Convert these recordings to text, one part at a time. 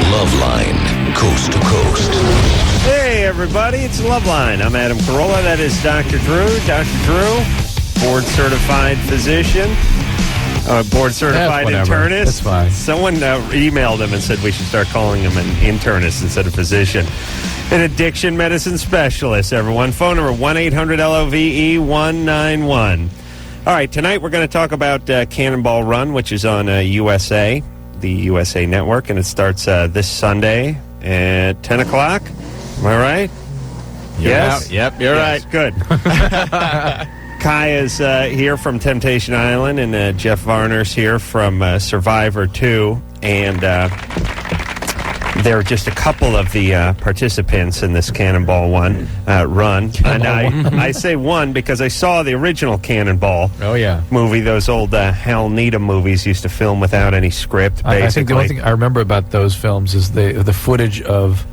Loveline, coast to coast. Hey, everybody, it's Loveline. I'm Adam Carolla. That is Dr. Drew. Dr. Drew, board-certified physician, board-certified internist. That's fine. Someone emailed him and said we should start calling him an internist instead of physician. An addiction medicine specialist, everyone. Phone number 1-800-LOVE-191. All right, tonight we're going to talk about Cannonball Run, which is on USA, the USA Network, and it starts this Sunday at 10 o'clock. Am I right? Yes? Yep, you're right. Good. Kai is here from Temptation Island, and Jeff Varner's here from Survivor 2, and there are just a couple of the participants in this Cannonball Run. And I say one because I saw the original Cannonball movie. Those old Hal Needham movies used to film without any script, basically. I think the only thing I remember about those films is the footage of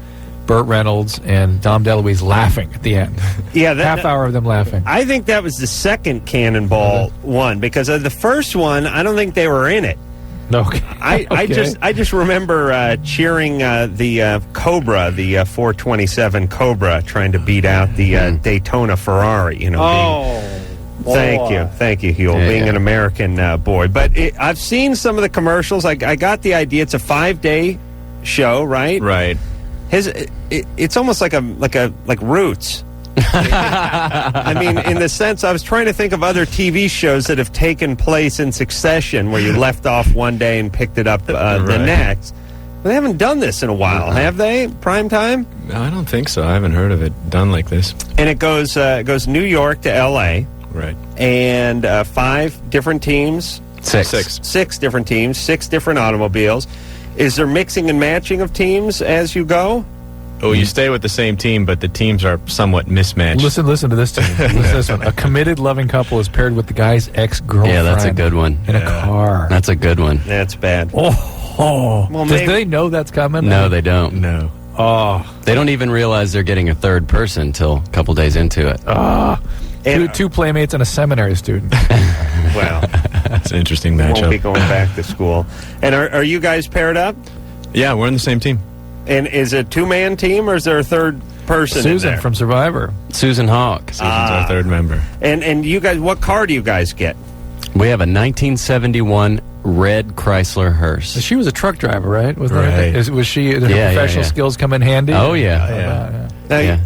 Burt Reynolds and Dom DeLuise laughing at the end. Yeah, half hour of them laughing. I think that was the second Cannonball one, because of the first one, I don't think they were in it. No, I just remember cheering the Cobra, the 427 Cobra, trying to beat out the Daytona Ferrari. Thank you, Huel, being an American boy. But I've seen some of the commercials. I got the idea. It's a 5-day show, right? Right. It's almost like Roots. I mean, in the sense, I was trying to think of other TV shows that have taken place in succession, where you left off one day and picked it up the next. They haven't done this in a while, have they? Prime time? No, I don't think so. I haven't heard of it done like this. And it goes New York to L.A. Right. And 5 different teams. Six different teams, 6 different automobiles. Is there mixing and matching of teams as you go? Oh, you stay with the same team, but the teams are somewhat mismatched. Listen to this team. Listen to this one. A committed, loving couple is paired with the guy's ex-girlfriend. Yeah, that's a good one. In a car. That's a good one. That's bad. Well, do they know that's coming? No, they don't. No. They don't even realize they're getting a third person until a couple days into it. Two playmates and a seminary student. Wow. It's an interesting matchup. Won't be going back to school. And are you guys paired up? Yeah, we're in the same team. And is it a 2-man team, or is there a third person Susan in there? from Survivor. Susan Hawk. Susan's our third member. And you guys, what car do you guys get? We have a 1971 red Chrysler hearse. She was a truck driver, right? Was Right. Did her professional skills come in handy? Oh, yeah. Now,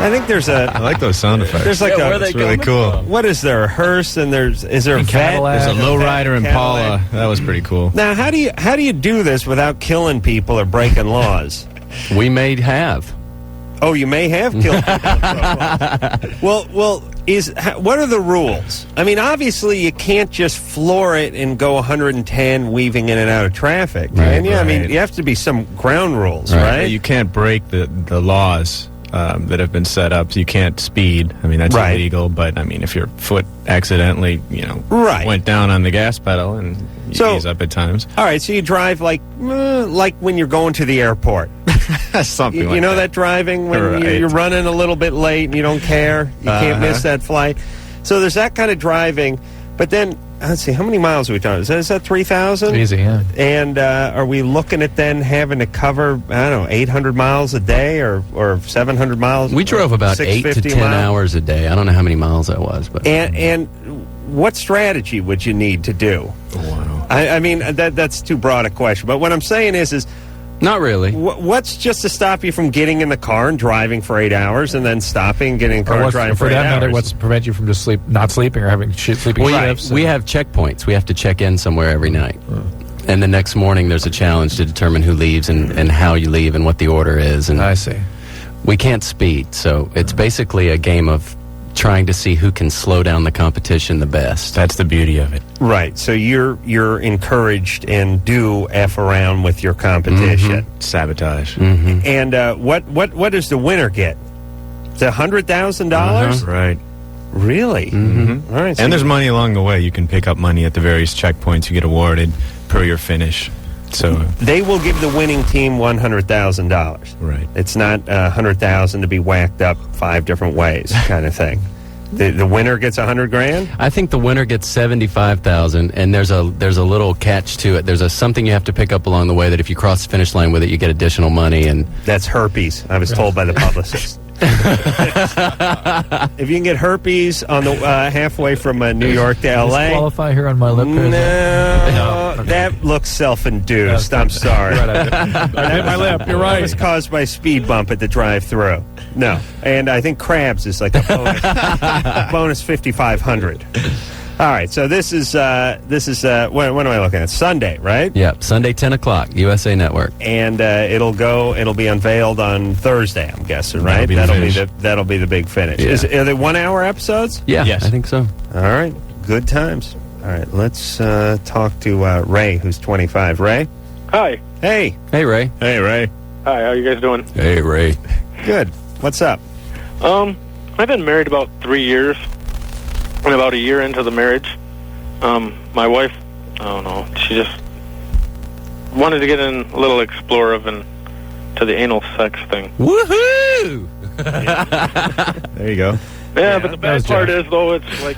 I think there's I like those sound effects. There's like It's really cool. What is there? A hearse, and is there a Cadillac. There's a lowrider Impala. That was pretty cool. Now, how do you do this without killing people or breaking laws? We may have. Oh, you may have killed people. Well, what are the rules? I mean, obviously, you can't just floor it and go 110 weaving in and out of traffic. Right, I mean, you have to be some ground rules, right? You can't break the laws that have been set up. You can't speed. I mean, that's illegal. But, I mean, if your foot accidentally, went down on the gas pedal, and you ease up at times. All right, so you drive like when you're going to the airport. Something like you know that driving when you're running a little bit late and you don't care. You can't miss that flight. So there's that kind of driving. But then, let's see, how many miles are we talking? Is that 3,000? Easy, yeah. And are we looking at then having to cover, 800 miles a day or 700 miles? We drove about 8 to 10 hours a day. I don't know how many miles that was. But And what strategy would you need to do? Wow. I mean, that's too broad a question. But what I'm saying is not really. What's just to stop you from getting in the car and driving for 8 hours and then stopping, getting in the car and driving for 8 hours? For that matter, what's to prevent you from just not sleeping or having sleeping shifts? We have checkpoints. We have to check in somewhere every night. And the next morning there's a challenge to determine who leaves and how you leave and what the order is. And I see. We can't speed, so it's basically a game of trying to see who can slow down the competition the best. That's the beauty of it. Right. So you're encouraged and do F around with your competition. Sabotage. And what does the winner get? The $100,000? Right. Really? All right. So And there's money along the way. You can pick up money at the various checkpoints. You get awarded per your finish. So they will give the winning team $100,000. Right. It's not $100,000 to be whacked up 5 different ways, kind of thing. The winner gets $100,000. I think the winner gets 75,000, and there's a little catch to it. There's something you have to pick up along the way that if you cross the finish line with it, you get additional money. And that's herpes. I was told by the publicist. If you can get herpes on the halfway from New York to L.A. Qualify here on my lip. No, that looks self-induced. I'm sorry. I hit my lip. You're right. It was caused by a speed bump at the drive-thru. No, and I think crabs is like a bonus 5,500. All right, so this is when am I looking at? Sunday, right? Yep, Sunday 10 o'clock, USA Network, and it'll be unveiled on Thursday. I'm guessing, right? That'll be the big finish. Yeah. Are they 1 hour episodes? Yeah, yes. I think so. All right, good times. All right, let's talk to Ray, who's 25. Ray, Hi. hey, Ray. Hey, Ray. Hi, how you guys doing? Hey, Ray. good. What's up? I've been married about 3 years, and about a year into the marriage, my wife, I don't know, she just wanted to get in a little explorative and to the anal sex thing. Woohoo! There you go. Yeah, but the bad part is, though, it's like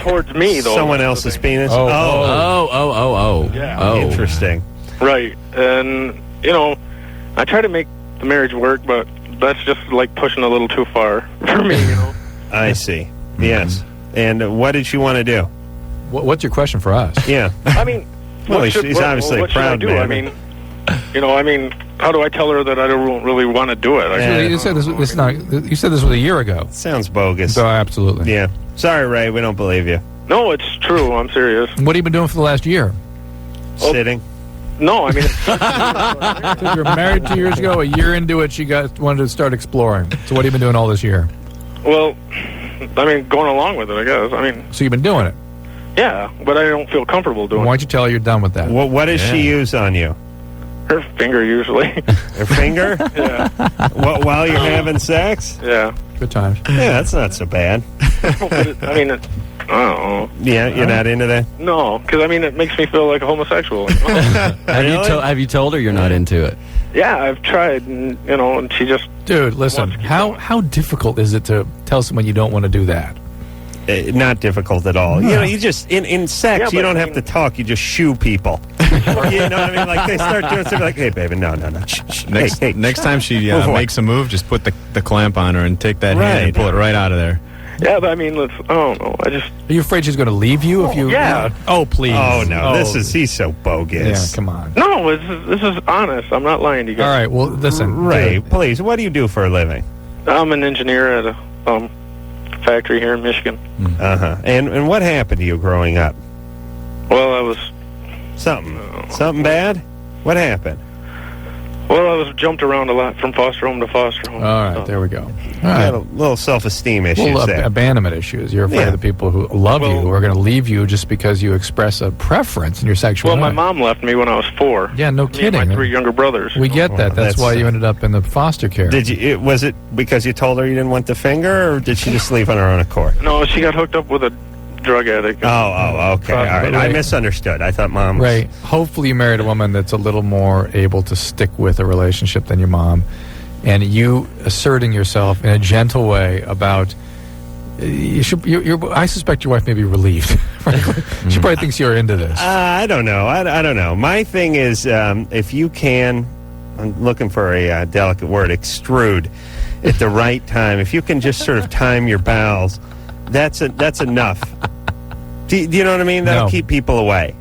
towards me, though. Someone else's penis? Oh. Yeah. Oh. Interesting. Right. And, I try to make the marriage work, but that's just like pushing a little too far for me, I see. Yes. And what did she want to do? What's your question for us? Yeah. I mean, Well, he's obviously a proud what should I do? man. I mean, how do I tell her that I don't really want to do it? You said this was a year ago. Sounds bogus. So absolutely. Yeah. Sorry, Ray, we don't believe you. No, it's true. I'm serious. What have you been doing for the last year? Sitting. No, I mean, So you were married 2 years ago. A year into it, she wanted to start exploring. So what have you been doing all this year? well, I mean, going along with it, I guess. I mean, So you've been doing it. yeah, but I don't feel comfortable doing Why don't you tell her you're done with that? What does she use on you? it. Her finger, usually. Her finger? Yeah, While you're having sex? yeah. Good times. Yeah, that's not so bad. I mean, I don't know. Yeah, you're not into that? No, because, I mean, it makes me feel like a homosexual. Have you told her you're not into it? Yeah, I've tried, and, and she just... Dude, listen. Wants to keep How difficult is it to tell someone you don't want to do that? Not difficult at all. You just, in sex, Yeah, you but don't I have mean- to talk. You just shoo people. You know what I mean? Like, they start doing something like, hey, baby, no. Shh. Next time she Move away. makes a move, just put the clamp on her and take that Right. hand and pull it right out of there. Yeah, but I mean, I don't know. I just... Are you afraid she's going to leave you if you? Yeah. Oh, please. Oh, no. Oh. He's so bogus. Yeah, come on. No, this is honest. I'm not lying to you guys. All right. Well, listen, Ray, dude. please, what do you do for a living? I'm an engineer at a factory here in Michigan. Uh-huh. And what happened to you growing up? Well, I was Something bad? What happened? I was jumped around a lot from foster home to foster home. All right, So- there we go. All You had a right. little self-esteem issues Well, there. abandonment issues. You're afraid Yeah. of the people who love you Well- who are going to leave you just because you express a preference in your Well, sexuality. my mom left me when I was 4. Yeah, no Me and kidding. my 3 younger brothers. We get that. That's that's- why you ended up in the foster care. Was it because you told her you didn't want the finger, or did she just leave on her own accord? No, she got hooked up with a drug addict. Oh, okay. All right. I Ray- misunderstood. I thought mom was... Ray, hopefully you married a woman that's a little more able to stick with a relationship than your mom. And you asserting yourself in a gentle way about... I suspect your wife may be relieved. Frankly. She probably thinks you're into this. I don't know. I don't know. My thing is, if you can... I'm looking for a delicate word, extrude, at the right time. If you can just sort of time your bowels, that's enough. Do you know what I mean? That'll No. keep people away.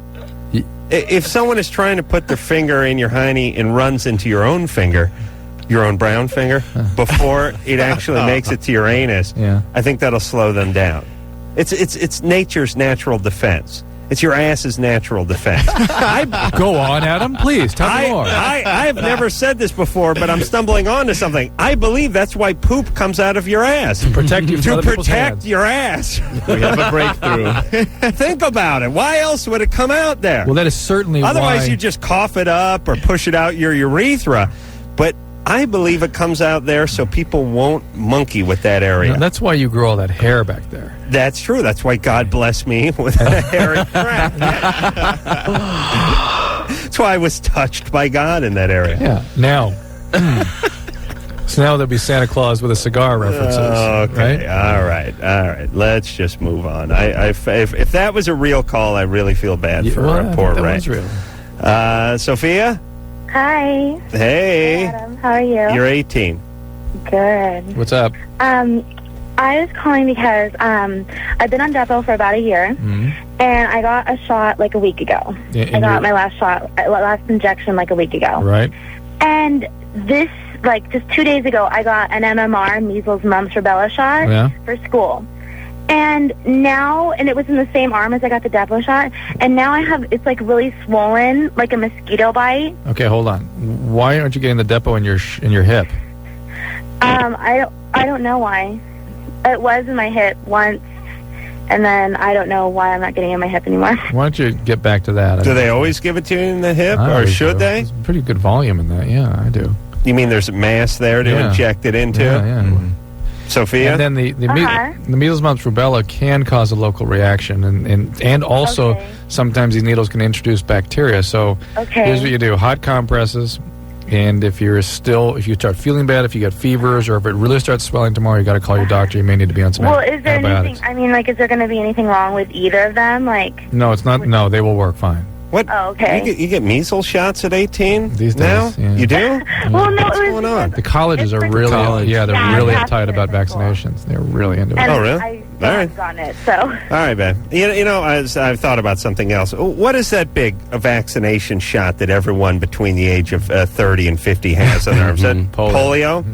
If someone is trying to put their finger in your hiney and runs into your own finger, your own brown finger, before it actually makes it to your anus, Yeah. I think that'll slow them down. It's nature's natural defense. It's your ass's natural defense. Go on, Adam. Please, tell me more. I have never said this before, but I'm stumbling onto something. I believe that's why poop comes out of your ass. Protect you from To other people's protect hands. your ass. We have a breakthrough. Think about it. Why else would it come out there? Well, that is certainly Otherwise, why... you just cough it up or push it out your urethra. But I believe it comes out there so people won't monkey with that area. That's why you grow all that hair back there. That's true. That's why God blessed me with a hairy crack. That's why I was touched by God in that area. Yeah. Now, So now there'll be Santa Claus with a cigar references. Okay, right? all right. Let's just move on. If that was a real call, I really feel bad for poor Ray. That was real. Sophia? Hi. Hey. Hi, Adam. How are you? You're 18. Good. What's up? I was calling because I've been on Depo for about a year, and I got a shot like a week ago. Yeah, I got my last injection like a week ago. Right. And this, like, just 2 days ago, I got an MMR, measles, mumps, rubella shot for school. And now, and it was in the same arm as I got the Depo shot, and now it's like really swollen, like a mosquito bite. Okay, hold on. Why aren't you getting the Depo in your hip? I don't know why. It was in my hip once, and then I don't know why I'm not getting it in my hip anymore. Why don't you get back to that? Do they always give it to you in the hip, or should they? There's pretty good volume in that. Yeah, I do. You mean there's a mass there to inject it into? Yeah. Sophia? And then the measles, mumps, rubella can cause a local reaction, and also sometimes these needles can introduce bacteria. So here's what you do: hot compresses. And if you start feeling bad, if you get fevers, or if it really starts swelling tomorrow, you got to call your doctor. You may need to be on some antibiotics. Well, is there anything? I mean, like, is there going to be anything wrong with either of them? Like, no, it's not. No, they will work fine. What? Oh, okay. You get measles shots at 18 these days? Now? Yeah. You do? Well, no. What's going on? The colleges are really, they're really uptight about vaccinations. They're really into it. And oh, really? I haven't gotten it, so. All right, Ben. You know, I've thought about something else. What is that big vaccination shot that everyone between the age of 30 and 50 has on their arms? Is that polio?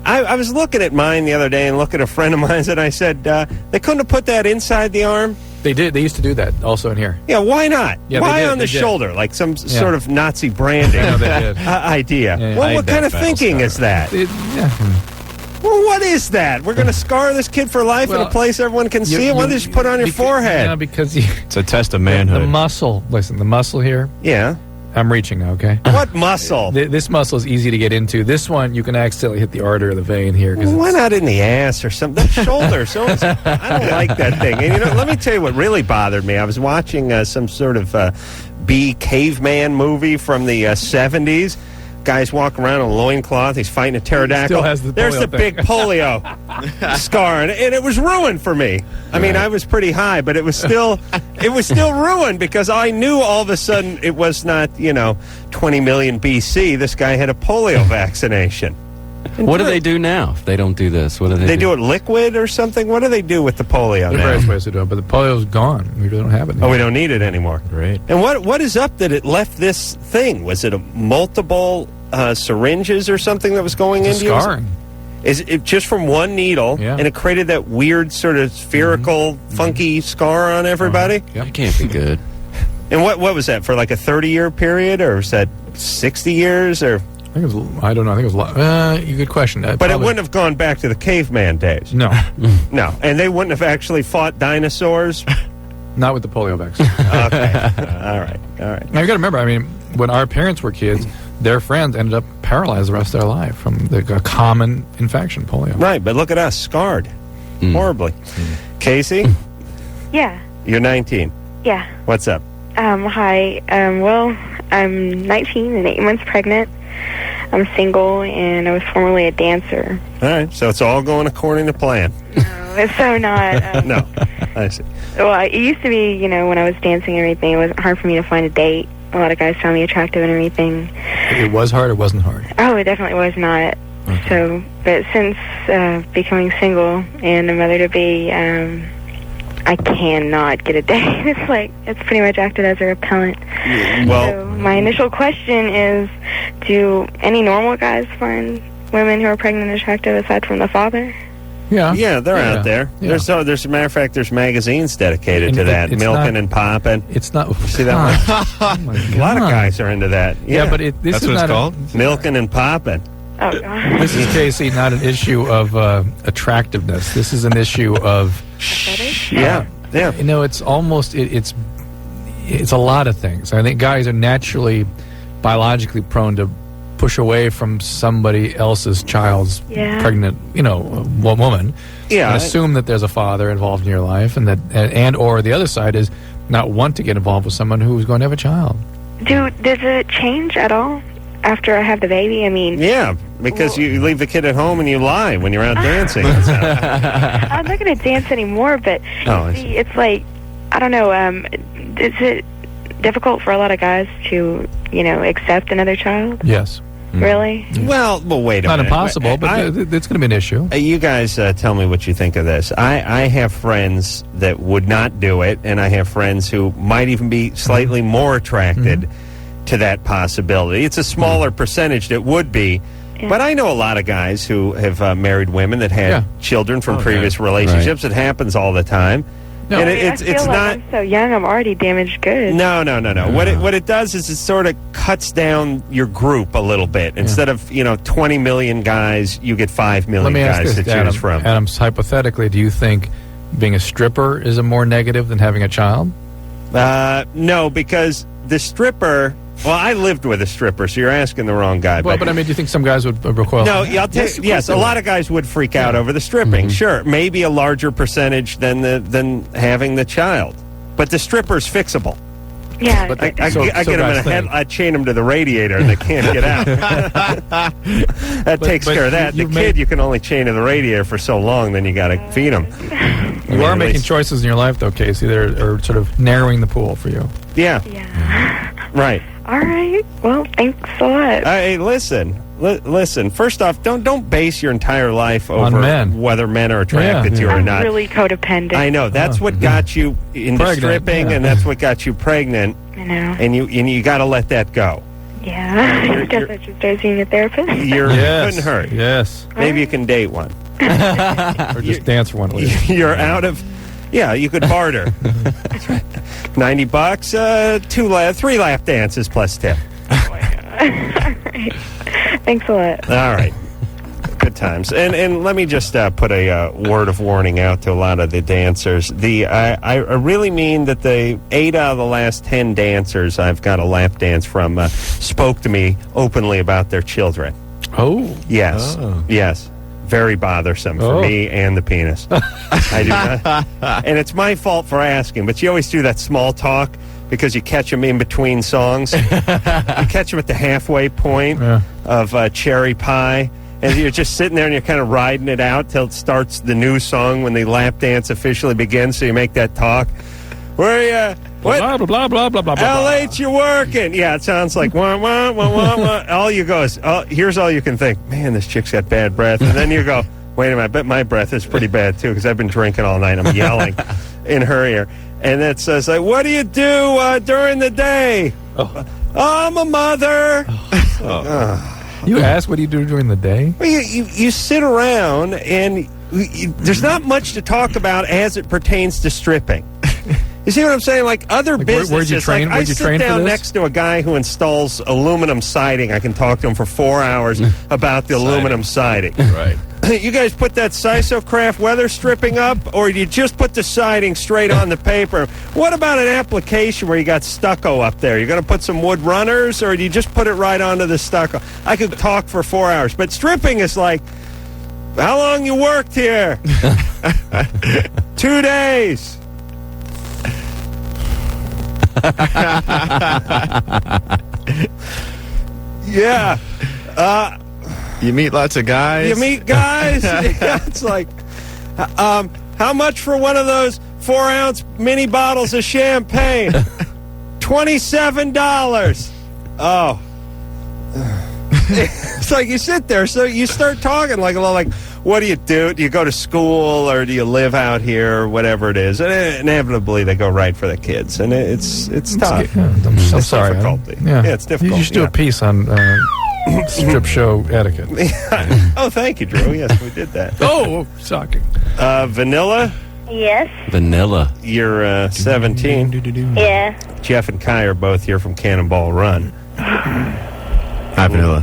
I was looking at mine the other day and looking at a friend of mine's, and I said, they couldn't have put that inside the arm? They did. They used to do that also in here. Yeah, why not? Yeah, why on the shoulder? Like some sort of Nazi branding idea. Yeah, well, what kind of thinking is that? Well, what is that? We're going to scar this kid for life in a place everyone can see it? Why don't you just put it on your forehead? Yeah, because it's a test of manhood. The muscle. Listen, the muscle here. Yeah. I'm reaching now, okay? What muscle? This muscle is easy to get into. This one, you can accidentally hit the artery or the vein here. Well, why not in the ass or something? The shoulder. I don't like that thing. And, let me tell you what really bothered me. I was watching some sort of B caveman movie from the 70s. Guy's walking around in a loincloth. He's fighting a pterodactyl. Still has the There's the big polio scar, and it was ruined for me. I mean, I was pretty high, but it was still ruined because I knew all of a sudden it was not 20 million BC. This guy had a polio vaccination. What do they do now if they don't do this? What do they do? They do it liquid or something? What do they do with the polio now? There are various ways to do it, but the polio's gone. We don't have it anymore. Oh, we don't need it anymore. Great. And what is up that it left this thing? Was it a multiple syringes or something that was going into scarring? Is it just from one needle, and it created that weird sort of spherical, funky scar on everybody? That can't be good. And what was that, for like a 30-year period, or was that 60 years, or... I don't know. I think it was good question. But it wouldn't have gone back to the caveman days. No. No. And they wouldn't have actually fought dinosaurs? Not with the polio vaccine. Okay. All right. Now, you got to remember, I mean, when our parents were kids, their friends ended up paralyzed the rest of their life from a common infection, polio. Right, but look at us, scarred. Horribly. Casey? Yeah. You're 19. Yeah. What's up? Hi. Well, I'm 19 and 8 months pregnant. I'm single, and I was formerly a dancer. All right, so it's all going according to plan. No, it's so not. No, I see. Well, it used to be, when I was dancing and everything, it wasn't hard for me to find a date. A lot of guys found me attractive and everything. It was hard or wasn't hard? Oh, it definitely was not. Okay. So, but since becoming single and a mother-to-be, I cannot get a date. It's pretty much acted as a repellent. Well, so my initial question is, do any normal guys find women who are pregnant and attractive aside from the father? Yeah, they're out there. Yeah. There's a matter of fact, there's magazines dedicated to that, Milking and Popping. It's not. See that one? A lot of guys are into that. Yeah, but that's what it's called. Milking and Popping. Oh, God. This is, Casey, not an issue of attractiveness. This is an issue of. Yeah. It's almost it's a lot of things. I think guys are naturally, biologically prone to push away from somebody else's child's pregnant, woman. Yeah. And assume that there's a father involved in your life, and or the other side is not want to get involved with someone who's going to have a child. Does it change at all? after I have the baby? I mean... Yeah, because you leave the kid at home and you lie when you're out dancing. I'm not going to dance anymore, but see, it's like, I don't know, is it difficult for a lot of guys to, accept another child? Yes. Really? Well, wait a minute. Not impossible, but it's going to be an issue. You guys tell me what you think of this. I have friends that would not do it, and I have friends who might even be slightly more attracted to that possibility. It's a smaller percentage that would be, but I know a lot of guys who have married women that had children from previous relationships. Right. It happens all the time. No, and I feel like not. I'm so young. I'm already damaged goods. No. What it does is it sort of cuts down your group a little bit. Instead of 20 million guys, you get 5 million guys to choose from. Adam, hypothetically, do you think being a stripper is a more negative than having a child? No, because the stripper. Well, I lived with a stripper, so you're asking the wrong guy. Well, but I mean, do you think some guys would recoil? No, I'll tell you. Yes, a lot of guys would freak out over the stripping. Sure, maybe a larger percentage than having the child, but the stripper's fixable. Yeah, but I get them in a head. I chain them to the radiator, and they can't get out. That takes care of that. The kid, you can only chain to the radiator for so long. Then you got to feed him. You are making choices in your life, though, Casey. That are sort of narrowing the pool for you. Yeah. Right. All right. Well, thanks a lot. Hey, listen. First off, don't base your entire life over whether men are attracted to you or not. I'm really codependent. I know. That's what got you into stripping, and that's what got you pregnant. I know. And you got to let that go. Yeah. I guess I should start seeing a therapist. Couldn't hurt. Yes. Maybe you can date one. Or just dance one with you. You're out of... Yeah, you could barter. $90, 3 lap dances plus tip. Oh my God. All right. Thanks a lot. All right. Good times. And let me just put a word of warning out to a lot of the dancers. I really mean that the 8 out of the last 10 dancers I've got a lap dance from spoke to me openly about their children. Oh. Yes. Oh. Yes. Very bothersome for me and the penis. I do not. And it's my fault for asking, but you always do that small talk because you catch them in between songs. You catch them at the halfway point of Cherry Pie, and you're just sitting there and you're kind of riding it out till it starts the new song when the lap dance officially begins, so you make that talk. Where are you? What? Blah, blah, blah, blah, blah, blah. How late you working? Yeah, it sounds like wah, wah, wah, wah, wah. All you go is, here's all you can think. Man, this chick's got bad breath. And then you go, wait a minute, I bet my breath is pretty bad, too, because I've been drinking all night. I'm yelling in her ear. And it says, what do you do during the day? Oh, I'm a mother. You ask what do you do during the day? Well, you sit around, and there's not much to talk about as it pertains to stripping. You see what I'm saying? Like other businesses, where'd you train? I sit down next to a guy who installs aluminum siding. I can talk to him for 4 hours about the aluminum siding. Right. You guys put that Sisocraft weather stripping up, or do you just put the siding straight on the paper? What about an application where you got stucco up there? You're going to put some wood runners, or do you just put it right onto the stucco? I could talk for 4 hours, but stripping is like, how long you worked here? 2 days. Yeah. You meet lots of guys. You meet guys. Yeah, it's like, how much for one of those 4-ounce mini bottles of champagne? $27. Oh. It's like you sit there, so you start talking like a lot like, what do? Do you go to school or do you live out here or whatever it is? And inevitably they go right for the kids, and it's tough. I'm sorry. Yeah, it's difficult. You should do a piece on strip show etiquette. Oh, thank you, Drew. Yes, we did that. Oh, shocking. Vanilla? Yes. Vanilla. You're 17. Yeah. Jeff and Kai are both here from Cannonball Run. Hi, Vanilla.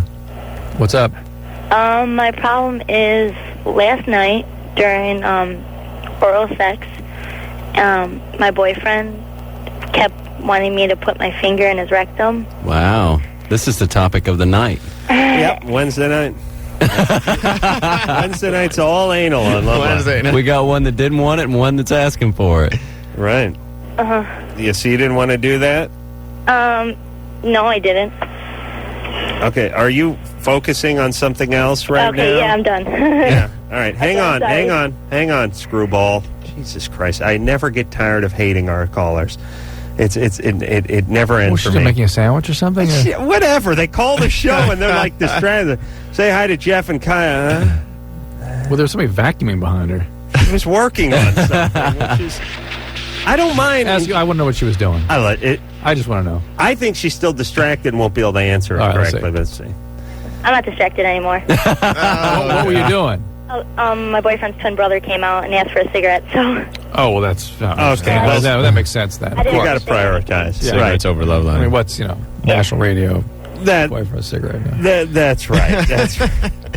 What's up? My problem is last night during oral sex, my boyfriend kept wanting me to put my finger in his rectum. Wow. This is the topic of the night. Yep, Wednesday night. Wednesday night's all anal on Love Wednesday night. We got one that didn't want it and one that's asking for it. Right. Uh-huh. You see, you didn't want to do that? No, I didn't. Okay, are you focusing on something else right now? Okay, yeah, I'm done. Yeah. All right, hang on, screwball. Jesus Christ, I never get tired of hating our callers. It never ends for me. Making a sandwich or something? Whatever. They call the show and they're like distracted. Say hi to Jeff and Kaya. Huh? Well, there's somebody vacuuming behind her. She was working on something, which is... I don't mind. I want to know what she was doing. I just want to know. I think she's still distracted and won't be able to answer it correctly. Let's see. I'm not distracted anymore. What were you doing? My boyfriend's twin brother came out and asked for a cigarette, so... Oh, well, that's... okay. Well, that makes sense, then. You got to prioritize. Yeah, right. It's over love line. I mean, what's, national radio... Boy for a cigarette. Yeah. That's right.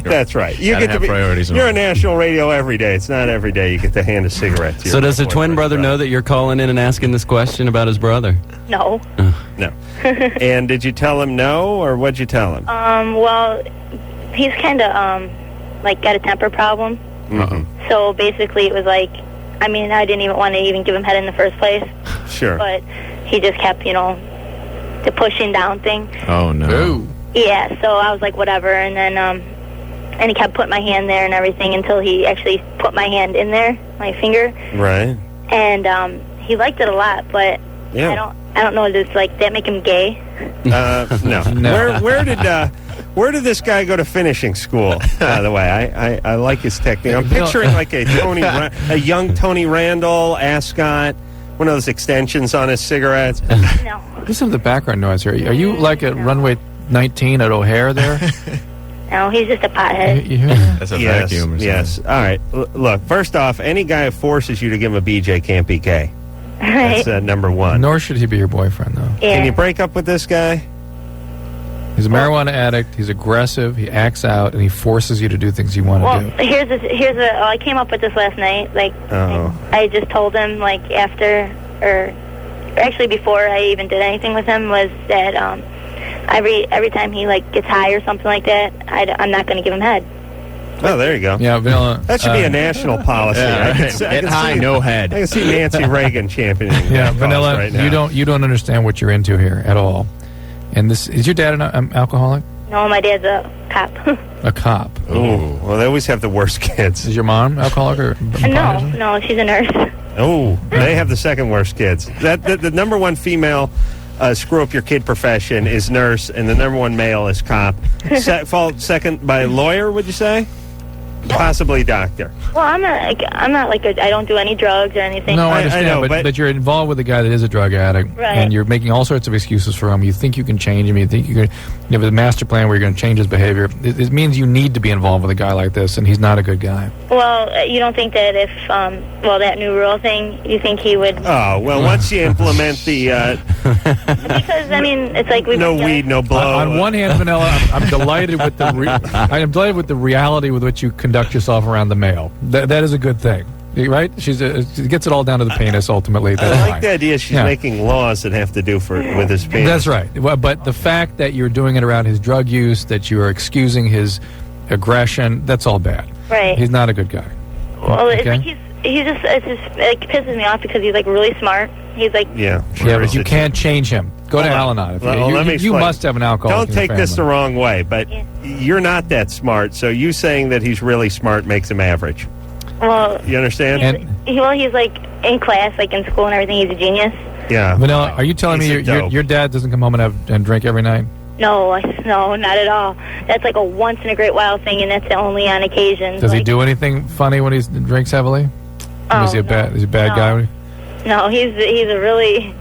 That's right. You get to be priorities. You're on national radio every day. It's not every day you get to hand a cigarette to So does the twin brother know that you're calling in and asking this question about his brother? No. No. And did you tell him no, or what'd you tell him? Well, he's kind of got a temper problem. Mm-hmm. So basically, it was like, I didn't even want to even give him head in the first place. Sure. But he just kept, the pushing down thing. Oh, no. Ooh. Yeah, so I was like, whatever, and then, and he kept putting my hand there and everything until he actually put my hand in there, my finger. Right. And, he liked it a lot, but yeah. I don't know, does, that make him gay? No. Where did this guy go to finishing school, by the way? I like his technique. I'm picturing like a young Tony Randall, Ascot, one of those extensions on his cigarettes. No. Listen to the background noise here. Are you like at runway 19 at O'Hare there? No, he's just a pothead. That's a vacuum or something. Yes. All right. Look, first off, any guy who forces you to give him a BJ can't be gay. Right. That's number one. Nor should he be your boyfriend, though. Yeah. Can you break up with this guy? He's a marijuana addict. He's aggressive. He acts out, and he forces you to do things you want to do. I came up with this last night. I just told him, actually before I even did anything with him, was that every time he gets high or something like that, I'm not going to give him head. Oh, there you go. Yeah, Vanilla. That should be a national policy. Get high, no head. I can see Nancy Reagan championing. Yeah, Vanilla. Right now. You don't understand what you're into here at all. And this is your dad an alcoholic? No, my dad's a cop. A cop. Oh, well, they always have the worst kids. Is your mom alcoholic or? No, she's a nurse. Oh, they have the second worst kids. The number one female screw up your kid profession is nurse, and the number one male is cop. Followed second by lawyer, would you say? Possibly doctor. Well, I'm not I don't do any drugs or anything. No, I understand, I know, but you're involved with a guy that is a drug addict, right. And you're making all sorts of excuses for him. You think you can change him. You think you have a master plan where you're going to change his behavior. It means you need to be involved with a guy like this, and he's not a good guy. Well, you don't think that if that new rule thing, you think he would? Oh, well, once you implement the because it's like we no weed, no blow. On one hand, Vanilla, I'm delighted with the reality with which you conduct yourself around the mail. That is a good thing, right? She gets it all down to the penis ultimately. I like the idea she's making laws that have to do with his penis. That's right. But the fact that you're doing it around his drug use, that you are excusing his aggression, that's all bad. Right. He's not a good guy. Well, it's like he just pisses me off because he's really smart. He's but you can't change him. Go to Al-Anon. You must have an alcoholic. Don't take this the wrong way, but you're not that smart. So you saying that he's really smart makes him average. Well, you understand? He's in class, in school and everything. He's a genius. Yeah. Vanilla, are you telling me your dad doesn't come home and drink every night? No, not at all. That's a once in a great while thing, and that's only on occasion. Does he do anything funny when he drinks heavily? Is he a bad guy? No, he's a really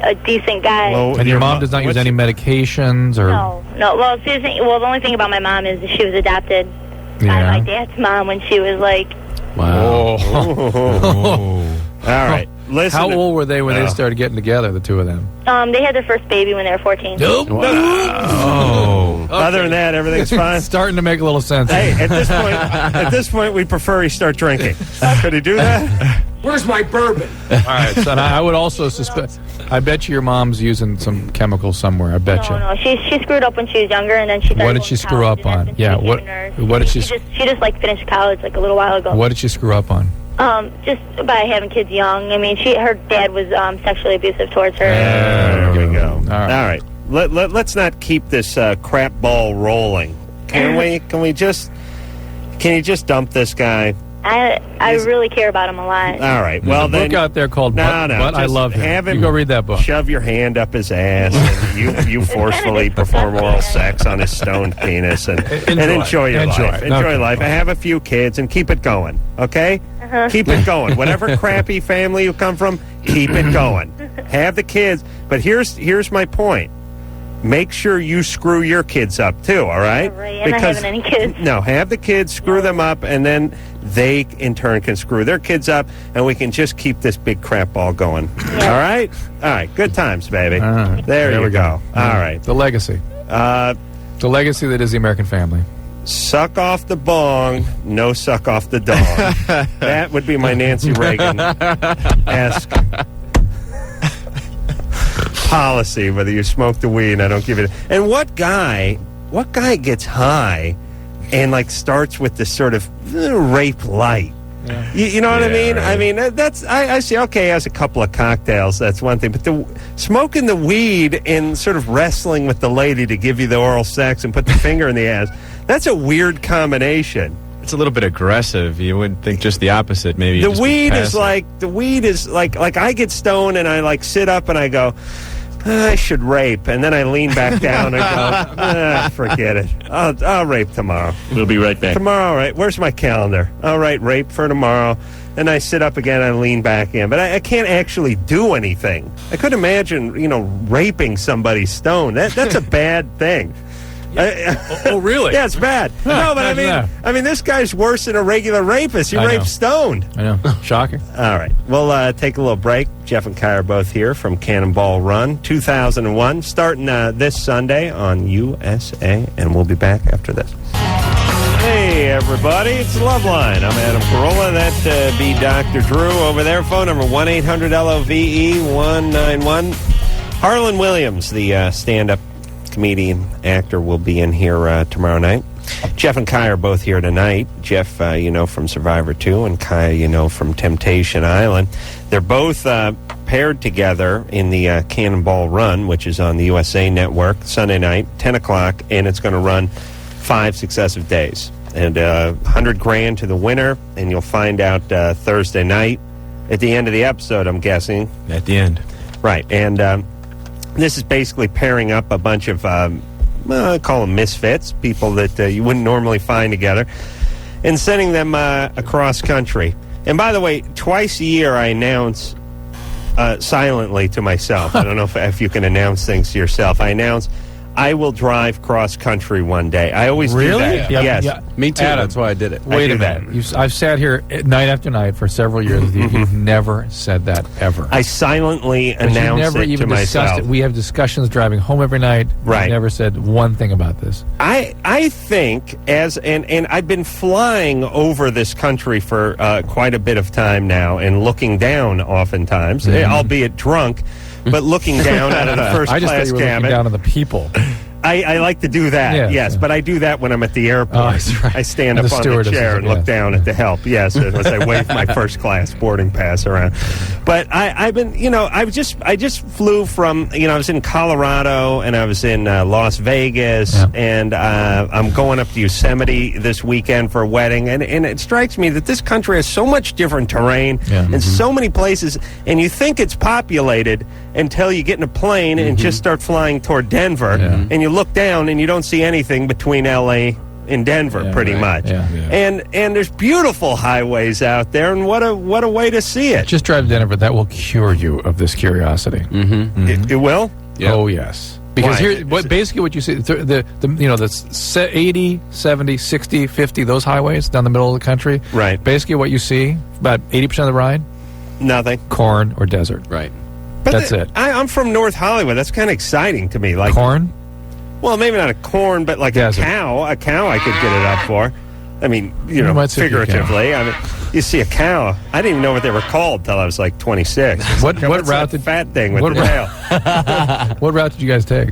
a decent guy. And your mom does not use any medications or? No. Well, the only thing about my mom is she was adopted by my dad's mom when she was Wow. All right. Listen. How old were they when they started getting together, the two of them? They had their first baby when they were 14. Wow. Okay. Other than that, everything's fine. Starting to make a little sense. Hey, at this point, we prefer he start drinking. Could he do that? Where's my bourbon? All right, son. I would also suspect. I bet you your mom's using some chemicals somewhere. I bet you. No. She screwed up when she was younger, and then she. What did she screw up on? Yeah. What did she? She just finished college a little while ago. What did she screw up on? Just by having kids young. Her dad was sexually abusive towards her. There we go. All right. let's not keep this crap ball rolling. Can we? Can you just dump this guy? I really care about him a lot. All right. Well, there's a book out there called But I Love Him. Have him you go read that book. Shove your hand up his ass, and you forcefully perform oral sex on his stoned penis, and enjoy your life. Enjoy life. Have a few kids and keep it going. Okay? Keep it going. Whatever crappy family you come from, keep it going. Have the kids. But here's my point. Make sure you screw your kids up too, all right? Right, I'm not having any kids. No, have the kids screw them up, and then they, in turn, can screw their kids up, and we can just keep this big crap ball going. Yeah. All right? All right, good times, baby. There you go. All right. The legacy. The legacy that is the American family. Suck off the bong, no suck off the dong. That would be my Nancy Reagan-esque policy, whether you smoke the weed, I don't give it. And what guy gets high and like starts with this sort of rape light? Yeah. You know what I mean? Right. I mean, that's I see. Okay, has a couple of cocktails. That's one thing, but smoking the weed and sort of wrestling with the lady to give you the oral sex and put the finger in the ass. That's a weird combination. It's a little bit aggressive. You would think just the opposite. Maybe the weed is like I get stoned and I like sit up and I go, I should rape, and then I lean back down and go, forget it. I'll rape tomorrow. We'll be right back. Tomorrow, right? Where's my calendar? All right, rape for tomorrow. And I sit up again and lean back in. But I can't actually do anything. I couldn't imagine, raping somebody stoned. That's a bad thing. Oh, really? Yeah, it's bad. No, but I mean, this guy's worse than a regular rapist. He raped stoned. I know. Shocking. All right. We'll take a little break. Jeff and Kai are both here from Cannonball Run 2001, starting this Sunday on USA, and we'll be back after this. Hey, everybody. It's the Love Line. I'm Adam Carolla. That be Dr. Drew over there. Phone number 1-800-LOVE-191. Harlan Williams, the stand-up comedian, actor, will be in here tomorrow night. Jeff and Kai are both here tonight. Jeff, from Survivor 2, and Kai, from Temptation Island. They're both paired together in the Cannonball Run, which is on the USA Network, Sunday night, 10 o'clock, and it's going to run 5 successive days. And $100,000 to the winner, and you'll find out Thursday night at the end of the episode, I'm guessing. At the end. Right, and this is basically pairing up a bunch of, I call them misfits, people that you wouldn't normally find together, and sending them across country. And by the way, twice a year I announce silently to myself. I don't know if you can announce things to yourself. I announce I will drive cross country one day. I always do that. Yeah. Yes. Yeah. Me too. Adam, that's why I did it. Wait a minute. I've sat here night after night for several years with you. You've never said that ever. I silently announce it to myself. We have discussions driving home every night. Right. You've never said one thing about this. I think and I've been flying over this country for quite a bit of time now and looking down oftentimes, albeit drunk. But looking down out of the first class cabin. I just thought you were looking down on the people. I like to do that, yes. But I do that when I'm at the airport. Oh, that's right. I stand up on the chair and look down at the help, as I wave my first class boarding pass around. But I've been, I just flew from, I was in Colorado and I was in Las Vegas, and I'm going up to Yosemite this weekend for a wedding. And it strikes me that this country has so much different terrain and so many places, and you think it's populated until you get in a plane and just start flying toward Denver, and you look down and you don't see anything between L.A. and Denver, pretty much. Yeah. And there's beautiful highways out there, and what a way to see it. Just drive to Denver. That will cure you of this curiosity. It will? Yep. Oh, yes. Because basically what you see, the 80, 70, 60, 50, those highways down the middle of the country, right? Basically what you see, about 80% of the ride, nothing. Corn or desert. Right. But that's it. I'm from North Hollywood. That's kind of exciting to me. Like corn? Well, maybe not a corn, but like a cow. A cow I could get it up for. I mean, figuratively. I mean, you see a cow. I didn't even know what they were called till I was like 26. What route did fat thing with the tail? What route did you guys take?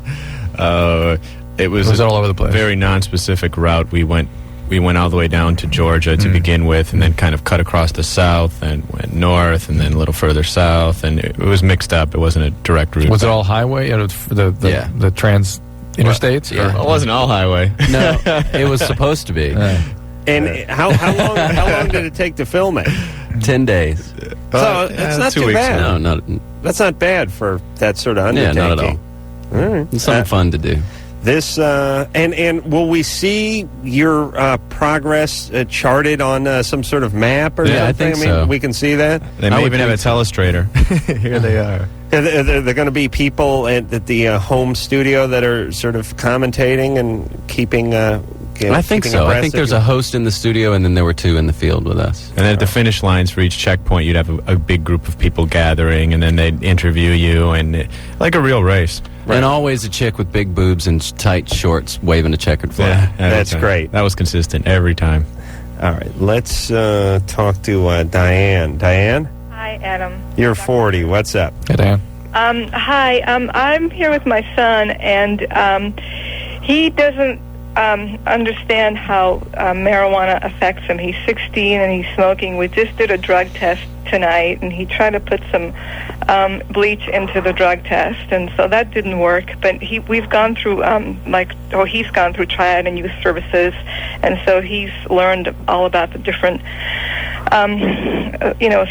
It was all over the place. Very non-specific route. We went we went all the way down to Georgia to begin with, and then kind of cut across the south and went north, and then a little further south, and it was mixed up. It wasn't a direct route. Was it all highway? The trans interstates? Well, it wasn't all highway. No, it was supposed to be. And how long did it take to film it? 10 days. So it's not 2 too weeks. bad. No, That's not bad for that sort of undertaking. Yeah, not at all. All right. It's something fun to do. This and will we see your progress charted on some sort of map or something? I think so. We can see that. They may even have a telestrator. Here they are. Are there going to be people at the home studio that are sort of commentating and keeping? I think so. I think there's a host in the studio, and then there were 2 in the field with us. And then at the finish lines for each checkpoint, you'd have a big group of people gathering, and then they'd interview you, and like a real race. Right. And always a chick with big boobs and tight shorts waving a checkered flag. Yeah, that's great. That was consistent every time. All right, let's talk to Diane. Diane? Hi, Adam. You're 40. What's up? Hey, Diane. Hi. I'm here with my son, and he doesn't understand how marijuana affects him. He's 16 and he's smoking. We just did a drug test tonight, and he tried to put some bleach into the drug test, and so that didn't work. But we've gone through he's gone through Triad and Youth Services, and so he's learned all about the different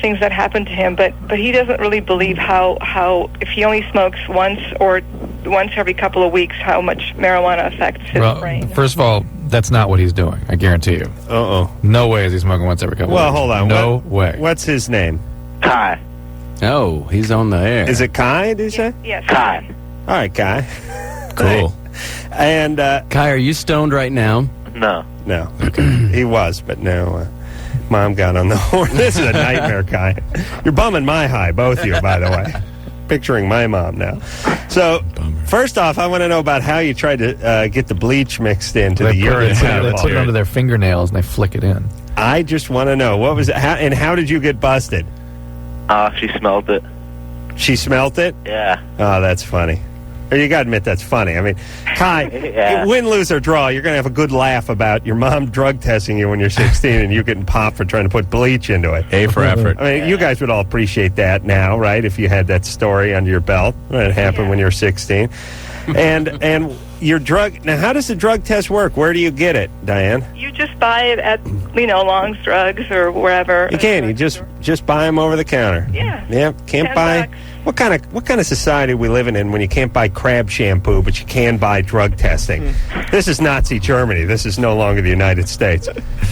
things that happen to him. But he doesn't really believe how if he only smokes once every couple of weeks, how much marijuana affects his brain. First of all, that's not what he's doing. I guarantee you. No way is he smoking once every couple of weeks. Well, hold on. No way. What's his name? Kai. Oh, he's on the air. Is it Kai, did you say? Yes. Kai. All right, Kai. Cool. And Kai, are you stoned right now? No. No. Okay. He was, but now Mom got on the horn. This is a nightmare, Kai. You're bumming my high, both of you, by the way. Picturing my mom now. So, first off, I want to know about how you tried to get the bleach mixed into the urine sample. They put it under their fingernails and they flick it in. I just want to know, what was it, how did you get busted? She smelled it. She smelt it? Yeah. Oh, that's funny. You got to admit that's funny. I mean, Kai, win, lose, or draw, you're going to have a good laugh about your mom drug testing you when you're 16 and you getting popped for trying to put bleach into it. A for effort. I mean, you guys would all appreciate that now, right? If you had that story under your belt. It happened when you were 16. And your drug... Now, how does the drug test work? Where do you get it, Diane? You just buy it at, Long's Drugs or wherever. You can. You just buy them over the counter. Yeah. Yeah. Can't buy... What kind of society are we living in when you can't buy crab shampoo, but you can buy drug testing? This is Nazi Germany. This is no longer the United States.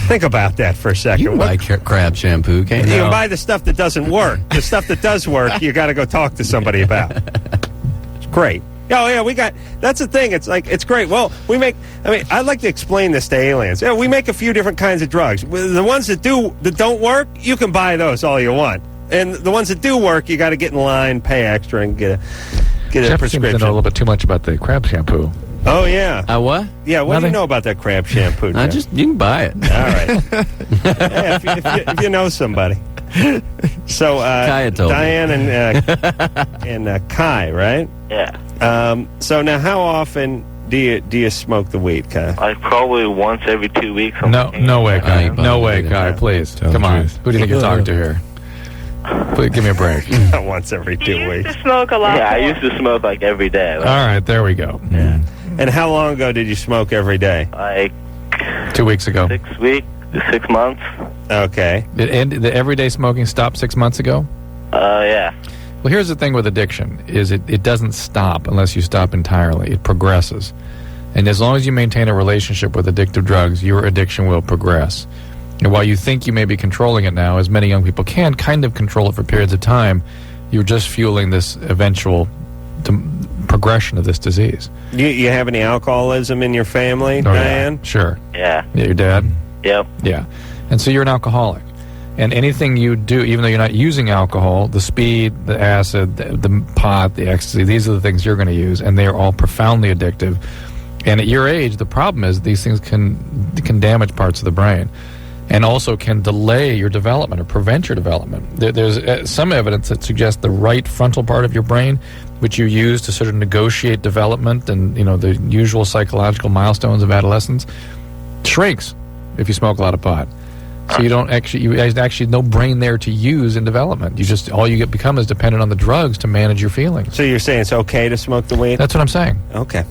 Think about that for a second. You can buy crab shampoo, can't you? You can buy the stuff that doesn't work. The stuff that does work, you got to go talk to somebody about. It's great. Oh, yeah, that's the thing. It's like, it's great. Well, I'd like to explain this to aliens. Yeah, we make a few different kinds of drugs. The ones that don't work, you can buy those all you want. And the ones that do work, you got to get in line, pay extra, and get a Jeff prescription. Seems to know a little bit too much about the crab shampoo. Oh, yeah. What? Yeah, what do you know about that crab shampoo, Jeff? You can buy it. All right. Yeah, if you know somebody. So, Diane and Kai, right? Yeah. So now, how often do you smoke the weed, Kai? Like probably once every 2 weeks. No way, Kai. No way, Kai. Please, come on. Who do you think you're talking to here? Please give me a break. Once every 2 weeks. To smoke a lot. Yeah, I used to smoke like every day. All right, there we go. Yeah. And how long ago did you smoke every day? Like 2 weeks ago. 6 months. Okay. Did the everyday smoking stop 6 months ago? Yeah. Well, here's the thing with addiction, is it doesn't stop unless you stop entirely. It progresses. And as long as you maintain a relationship with addictive drugs, your addiction will progress. And while you think you may be controlling it now, as many young people can kind of control it for periods of time, you're just fueling this eventual progression of this disease. You have any alcoholism in your family, Diane? Yeah. Sure. Yeah. Yeah, your dad? Yep. Yeah. And so you're an alcoholic. And anything you do, even though you're not using alcohol, the speed, the acid, the pot, the ecstasy, these are the things you're going to use, and they are all profoundly addictive. And at your age, the problem is these things can damage parts of the brain and also can delay your development or prevent your development. There's some evidence that suggests the right frontal part of your brain, which you use to sort of negotiate development and the usual psychological milestones of adolescence, shrinks if you smoke a lot of pot. So you actually no brain there to use in development. You just all you become is dependent on the drugs to manage your feelings. So you're saying it's okay to smoke the weed? That's what I'm saying. Okay.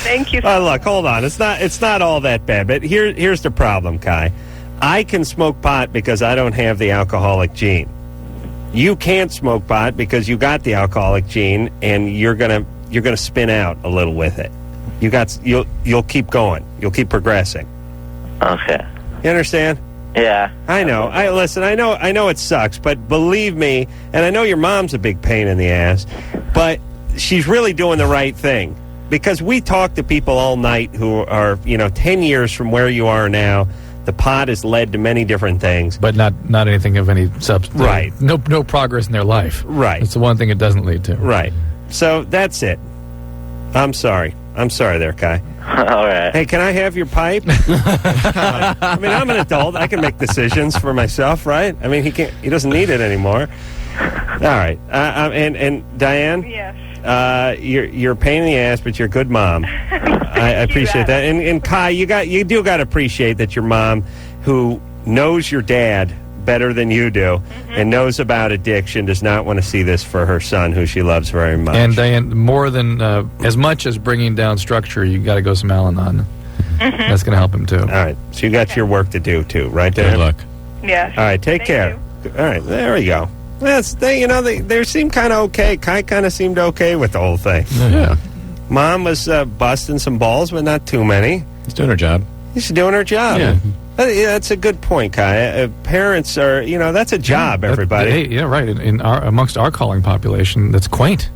Thank you. Look, hold on. It's not all that bad. But here's the problem, Kai. I can smoke pot because I don't have the alcoholic gene. You can't smoke pot because you got the alcoholic gene, and you're gonna spin out a little with it. You'll keep going. You'll keep progressing. Okay. You understand? Yeah. I know. Listen. I know it sucks, but believe me, and I know your mom's a big pain in the ass, but she's really doing the right thing, because we talk to people all night who are 10 years from where you are now. The pot has led to many different things, but not anything of any substance. Right. No progress in their life. Right. It's the one thing it doesn't lead to. Right. So that's it. I'm sorry there, Kai. All right. Hey, can I have your pipe? I mean, I'm an adult. I can make decisions for myself, right? I mean, he doesn't need it anymore. All right. And Diane? Yes. You're a pain in the ass, but you're a good mom. I appreciate that. And Kai, you do got to appreciate that your mom, who knows your dad better than you do, and knows about addiction, does not want to see this for her son, who she loves very much. And Diane, more than as much as bringing down structure, you got to go some Al-Anon. That's going to help him too. All right. So you got your work to do too, right, Diane? Good luck. Yes. All right. Take care. You. All right. There we go. They seem kind of okay. Kai kind of seemed okay with the whole thing. Yeah. Mom was busting some balls, but not too many. She's doing her job. She's doing her job. Yeah. That's a good point, Kai. Parents are, that's a job, everybody. Right. Amongst our calling population, that's quaint.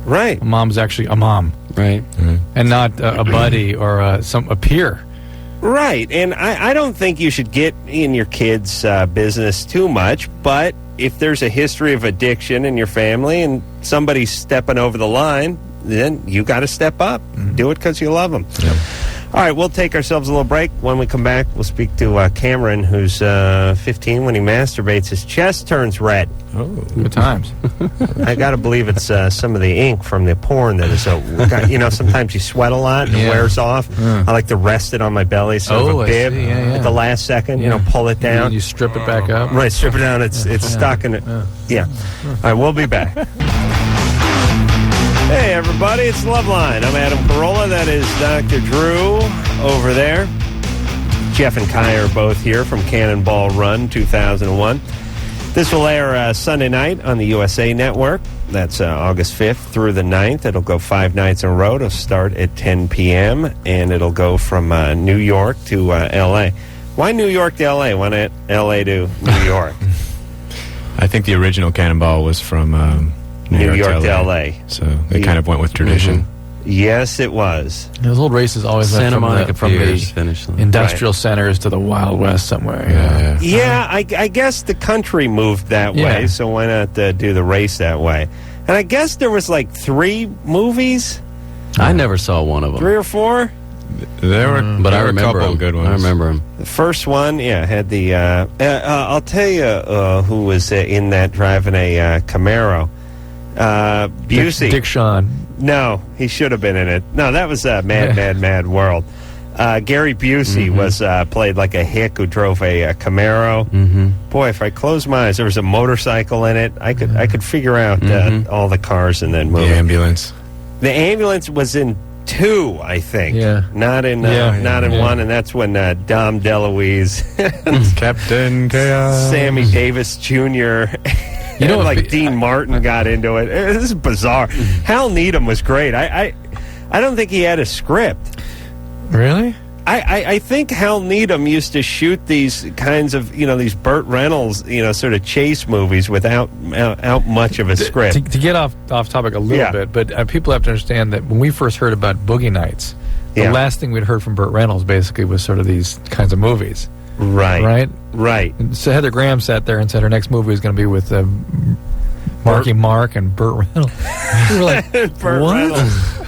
Right. A mom's actually a mom. Right. Mm-hmm. And not a buddy or a peer. Right. And I don't think you should get in your kids' business too much, but if there's a history of addiction in your family and somebody's stepping over the line, then you got to step up. Mm-hmm. Do it because you love them. Yep. All right, we'll take ourselves a little break. When we come back, we'll speak to Cameron, who's 15. When he masturbates, his chest turns red. Oh, good times. I got to believe it's some of the ink from the porn that is sometimes you sweat a lot and it wears off. I like to rest it on my belly, sort of a bib at the last second, pull it down. You strip it back up. Right, strip it down. It's stuck in it. Yeah. All right, we'll be back. Hey, everybody, it's Loveline. I'm Adam Carolla. That is Dr. Drew over there. Jeff and Kai are both here from Cannonball Run 2001. This will air Sunday night on the USA Network. That's August 5th through the 9th. It'll go 5 nights in a row. It'll start at 10 p.m., and it'll go from New York to L.A. Why New York to L.A.? Why not L.A. to New York? I think the original Cannonball was from... New York to L.A. So they kind of went with tradition. Mm-hmm. Yes, it was. Those old races always went Santa Monica from the industrial centers to the Wild West somewhere. Yeah, I guess the country moved that way, so why not do the race that way? And I guess there was like 3 movies. I never saw one of them. 3 or 4? There were, but I remember a couple them. Good ones. I remember them. The first one, had the. I'll tell you who was in that driving a Camaro. Busey. Dick Shawn. No, he should have been in it. No, that was Mad World. Gary Busey was played like a hick who drove a Camaro. Mm-hmm. Boy, if I close my eyes, there was a motorcycle in it. I could figure out all the cars in that movie. The ambulance. The ambulance was in 2, I think. Yeah. Not in 1, and that's when Dom DeLuise, Captain Chaos, Sammy Davis Jr. Dean Martin got into it. This is bizarre. Hal Needham was great. I don't think he had a script. Really? I think Hal Needham used to shoot these kinds of, these Burt Reynolds, sort of chase movies without much of a script. To get off topic a little bit, but people have to understand that when we first heard about Boogie Nights, the last thing we'd heard from Burt Reynolds basically was sort of these kinds of movies. Right. And so Heather Graham sat there and said her next movie was going to be with Marky Mark and Burt Reynolds. We were like, Burt Reynolds.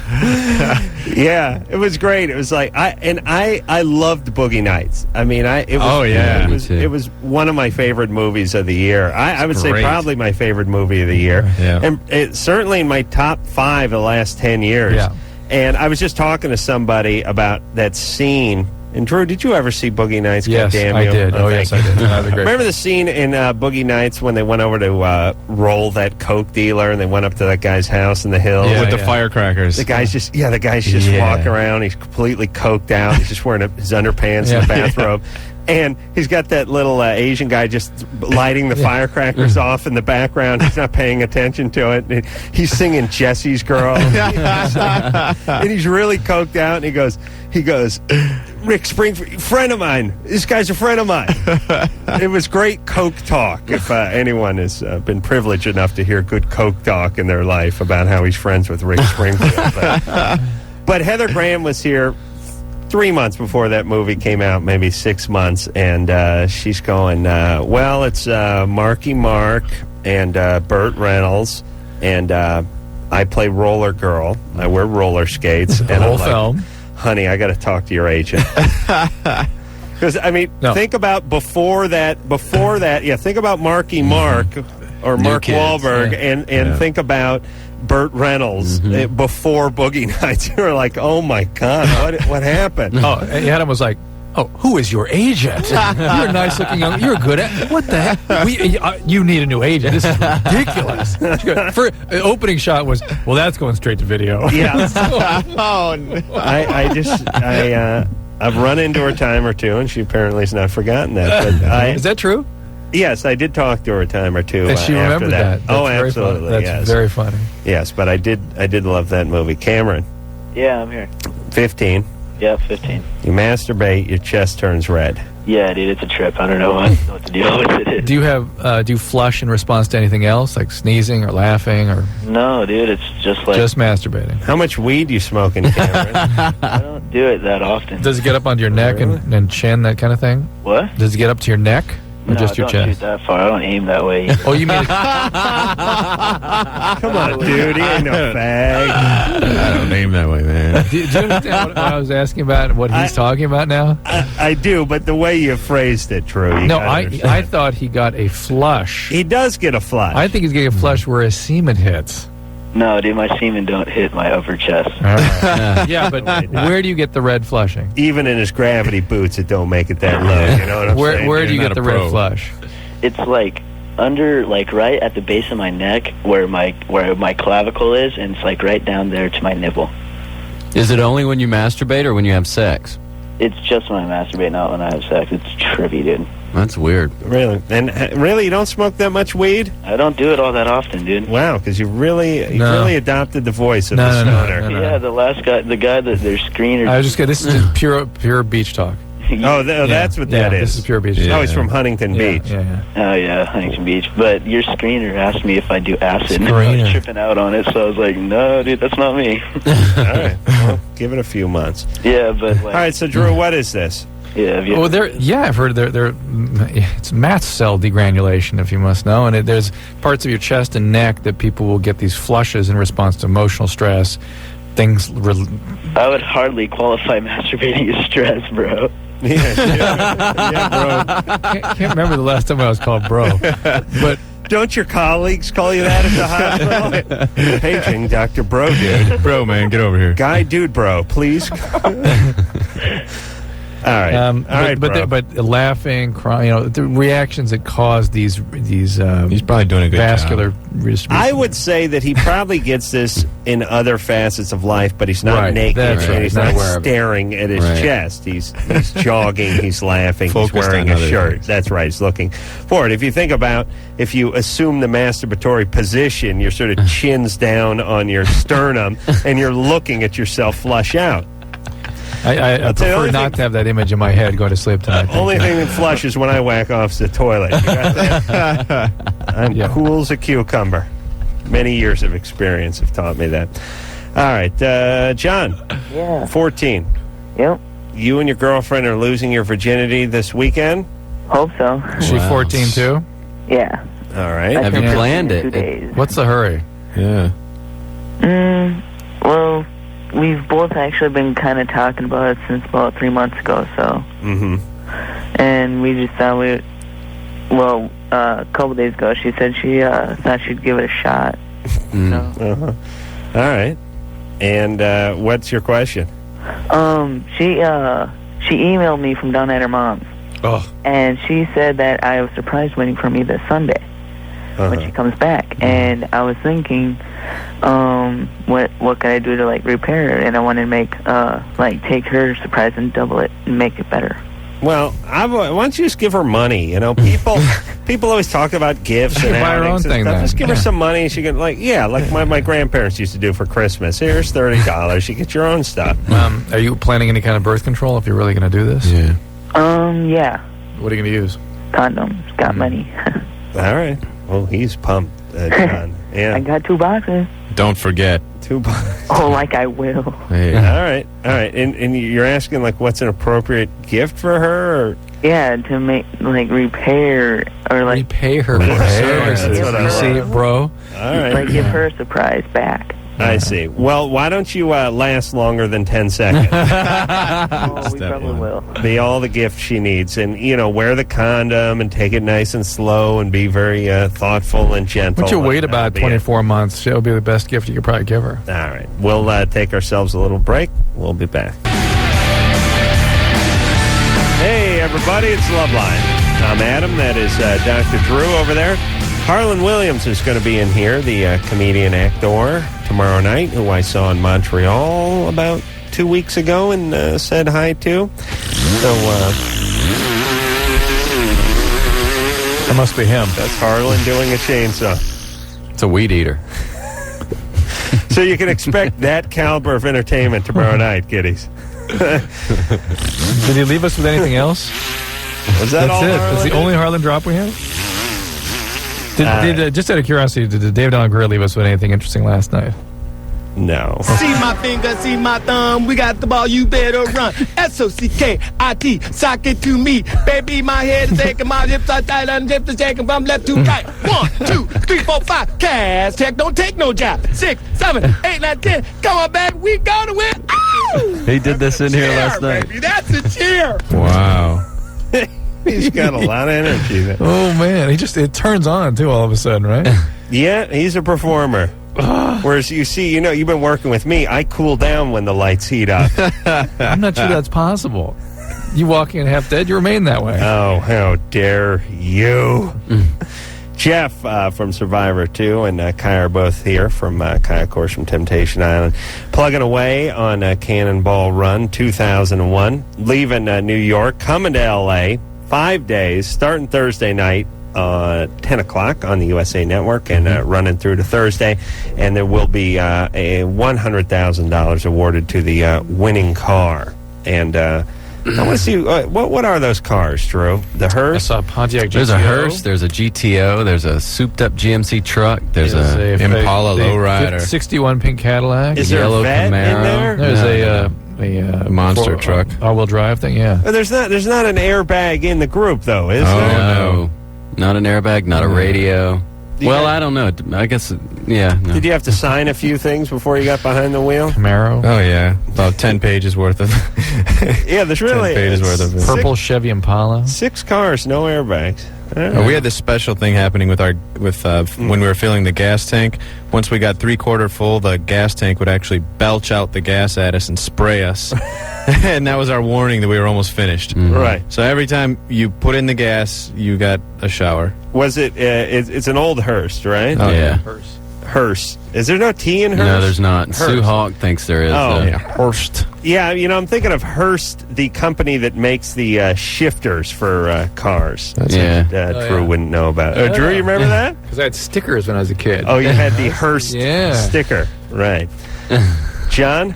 Yeah, it was great. It was like I loved Boogie Nights. I mean, it was one of my favorite movies of the year. I would say probably my favorite movie of the year, and it's certainly in my top 5 of the last 10 years. Yeah. And I was just talking to somebody about that scene. And Drew, did you ever see Boogie Nights? Yes, I did. Oh, yes, I did. Remember the scene in Boogie Nights when they went over to roll that coke dealer, and they went up to that guy's house in the hills with the firecrackers. The guy's just walking around. He's completely coked out. He's just wearing his underpants and a bathrobe. And he's got that little Asian guy just lighting the firecrackers off in the background. He's not paying attention to it. And he's singing Jesse's Girl. And he's really coked out. And he goes, Rick Springfield, friend of mine. This guy's a friend of mine. It was great coke talk. If anyone has been privileged enough to hear good coke talk in their life about how he's friends with Rick Springfield. But Heather Graham was here 3 months before that movie came out, maybe 6 months, and she's going, well, it's Marky Mark and Burt Reynolds, and I play roller girl. I wear roller skates. The whole film. Honey, I got to talk to your agent. Because, I mean, think about before that, think about Marky Mark or Mark Wahlberg, and think about Burt Reynolds before Boogie Nights. You were like, oh my God, what happened? Oh, and Adam was like, oh, who is your agent? You're a nice looking young, you're good at, what the heck? You need a new agent. This is ridiculous. For opening shot was, well, that's going straight to video. Yeah. Oh, no. I've run into her a time or two, and she apparently has not forgotten that. But is that true? Yes, I did talk to her a time or two. And she remembered that. Oh, absolutely. That's very funny. Yes, but I did love that movie. Cameron. Yeah, I'm here. 15. Yeah, 15. You masturbate, your chest turns red. Yeah, dude, it's a trip. I don't know what to deal with it. Do you flush in response to anything else, like sneezing or laughing or? No, dude, it's just like just masturbating. How much weed do you smoke in Cameron? I don't do it that often. Does it get up onto your neck and chin, that kind of thing? What? Does it get up to your neck? Or no, just your don't chest? shoot that far. I don't aim that way. Oh, you mean? Come on, dude. He ain't no fag. I don't aim that way, man. Do you understand what I was asking about? What he's talking about now? I do, but the way you phrased it, Drew. No, I thought he got a flush. He does get a flush. I think he's getting a flush where his semen hits. No, dude, my semen don't hit my upper chest. Yeah, but where do you get the red flushing? Even in his gravity boots, it don't make it that low. You know what I'm saying? Where do you get the red flush? It's like under, like right at the base of my neck, where my clavicle is, and it's like right down there to my nipple. Is it only when you masturbate or when you have sex? It's just when I masturbate, not when I have sex. It's trippy, dude. That's weird. Really? And really, you don't smoke that much weed? I don't do it all that often, dude. Wow, because you really adopted the voice of the stoner. Yeah, the last guy, the guy that their screener. I was just kidding. This is just pure beach talk. That's what that is. This is pure beach talk. Oh, he's from Huntington Beach. Yeah. Oh, yeah, Huntington Beach. But your screener asked me if I do acid, and I was tripping out on it, so I was like, no, dude, that's not me. All right. Well, give it a few months. Yeah, but... All right, so, Drew, what is this? Yeah, I've heard it's mast cell degranulation, if you must know, and there's parts of your chest and neck that people will get these flushes in response to emotional stress, things... I would hardly qualify masturbating as stress, bro. Yeah, bro. Can't remember the last time I was called bro, but... Don't your colleagues call you that at the hospital? Paging Dr. Bro Dude. Bro, man, get over here. Guy Dude Bro, please. All right. But laughing, crying, the reactions that cause these he's probably doing a good vascular job. I would say that he probably gets this in other facets of life, but he's not naked and he's not staring at his chest. He's jogging, he's laughing, he's wearing a shirt. Things. That's right, he's looking forward. If you think about, if you assume the masturbatory position, you're sort of chins down on your sternum and you're looking at yourself flush out. I prefer not to have that image in my head going to sleep tonight. Only thing that flushes when I whack off is the toilet. You got that? I'm cool as a cucumber. Many years of experience have taught me that. All right, John. Yeah. 14. Yep. You and your girlfriend are losing your virginity this weekend? Hope so. Is she 14 too? Yeah. All right. Have you planned it? 2 days. What's the hurry? Yeah. Well, we've both actually been kind of talking about it since about 3 months ago, so. Mm-hmm. And we just thought a couple days ago, she said she thought she'd give it a shot. All right. And what's your question? She emailed me from down at her mom's. Oh. And she said that I have a surprise waiting for me this Sunday when she comes back. And I was thinking, what can I do to like repair it? And I want to make take her surprise and double it and make it better. Well, why don't you just give her money? You know, people always talk about gifts and buy her own thing. Stuff. Just give her some money. She can like my grandparents used to do for Christmas. Here's $30. You get your own stuff. Are you planning any kind of birth control if you're really going to do this? Yeah. Yeah. What are you going to use? Condoms. Got money. All right. Well, he's pumped, John. Yeah. I got 2 boxes. Don't forget. 2 boxes. Oh, like I will. Hey. All right. And you're asking like what's an appropriate gift for her? Or? Yeah, to make repair or like repay her services. You see it, bro? All right. Like give her a surprise back. I see. Well, why don't you last longer than 10 seconds? We probably will. Be all the gift she needs. And, wear the condom and take it nice and slow and be very thoughtful and gentle. But you wait about 24 months. It'll be the best gift you could probably give her. All right. We'll take ourselves a little break. We'll be back. Hey, everybody. It's Loveline. I'm Adam. That is Dr. Drew over there. Harlan Williams is going to be in here, the comedian actor, tomorrow night, who I saw in Montreal about 2 weeks ago and said hi to. So, that must be him. That's Harlan doing a chainsaw. It's a weed eater. So you can expect that caliber of entertainment tomorrow night, kiddies. Did he leave us with anything else? Was that all? That's the only Harlan drop we had? Just out of curiosity, did David Allen Greer leave us with anything interesting last night? No. See my finger, see my thumb. We got the ball, you better run. SOCKIT, sock it to me. Baby, my head is aching, my hips are tight, and hips are shaking from left to right. 1, 2, 3, 4, 5. Cash check, don't take no job. 6, 7, 8, 9, 10. Come on back, we gonna win. Ow! He did this in here last night. Baby, that's a cheer. Wow. He's got a lot of energy there. Oh, man. It turns on, too, all of a sudden, right? Yeah, he's a performer. Whereas you see, you've been working with me. I cool down when the lights heat up. I'm not sure that's possible. You walk in half dead, you remain that way. Oh, how dare you. Jeff from Survivor 2 and Kai are both here from Kai, of course, from Temptation Island. Plugging away on Cannonball Run 2001. Leaving New York, coming to L.A., 5 days, starting Thursday night. 10 o'clock on the USA Network and running through to Thursday. And there will be a $100,000 awarded to the winning car. And I want to see, what are those cars, Drew? The hearse? I saw Pontiac GTO. There's a hearse, there's a GTO, there's a souped-up GMC truck, there's a Impala lowrider. 61 pink Cadillac. Is there yellow a vet Camaro. in there? There's a monster truck. All-wheel drive thing, yeah. There's not an airbag in the group, though, is there? No. Not an airbag, not a radio. Well, I don't know. I guess, yeah. No. Did you have to sign a few things before you got behind the wheel? Camaro. Oh, yeah. About 10 pages worth of Yeah, there's really 10 pages worth of it. Purple Chevy Impala. 6 cars, no airbags. We had this special thing happening with when we were filling the gas tank. Once we got 3/4 full, the gas tank would actually belch out the gas at us and spray us. And that was our warning that we were almost finished. Mm-hmm. Right. So every time you put in the gas, you got a shower. Was it? It's an old hearse, right? Oh, yeah. Hearse. Is there no T in Hearst? No, there's not. Hearst. Sue Hawk thinks there is. Oh, yeah. Hearst. Yeah, I'm thinking of Hearst, the company that makes the shifters for cars. That's Drew wouldn't know about. Drew, you remember that? Because I had stickers when I was a kid. Oh, you had the Hearst sticker. Right. John?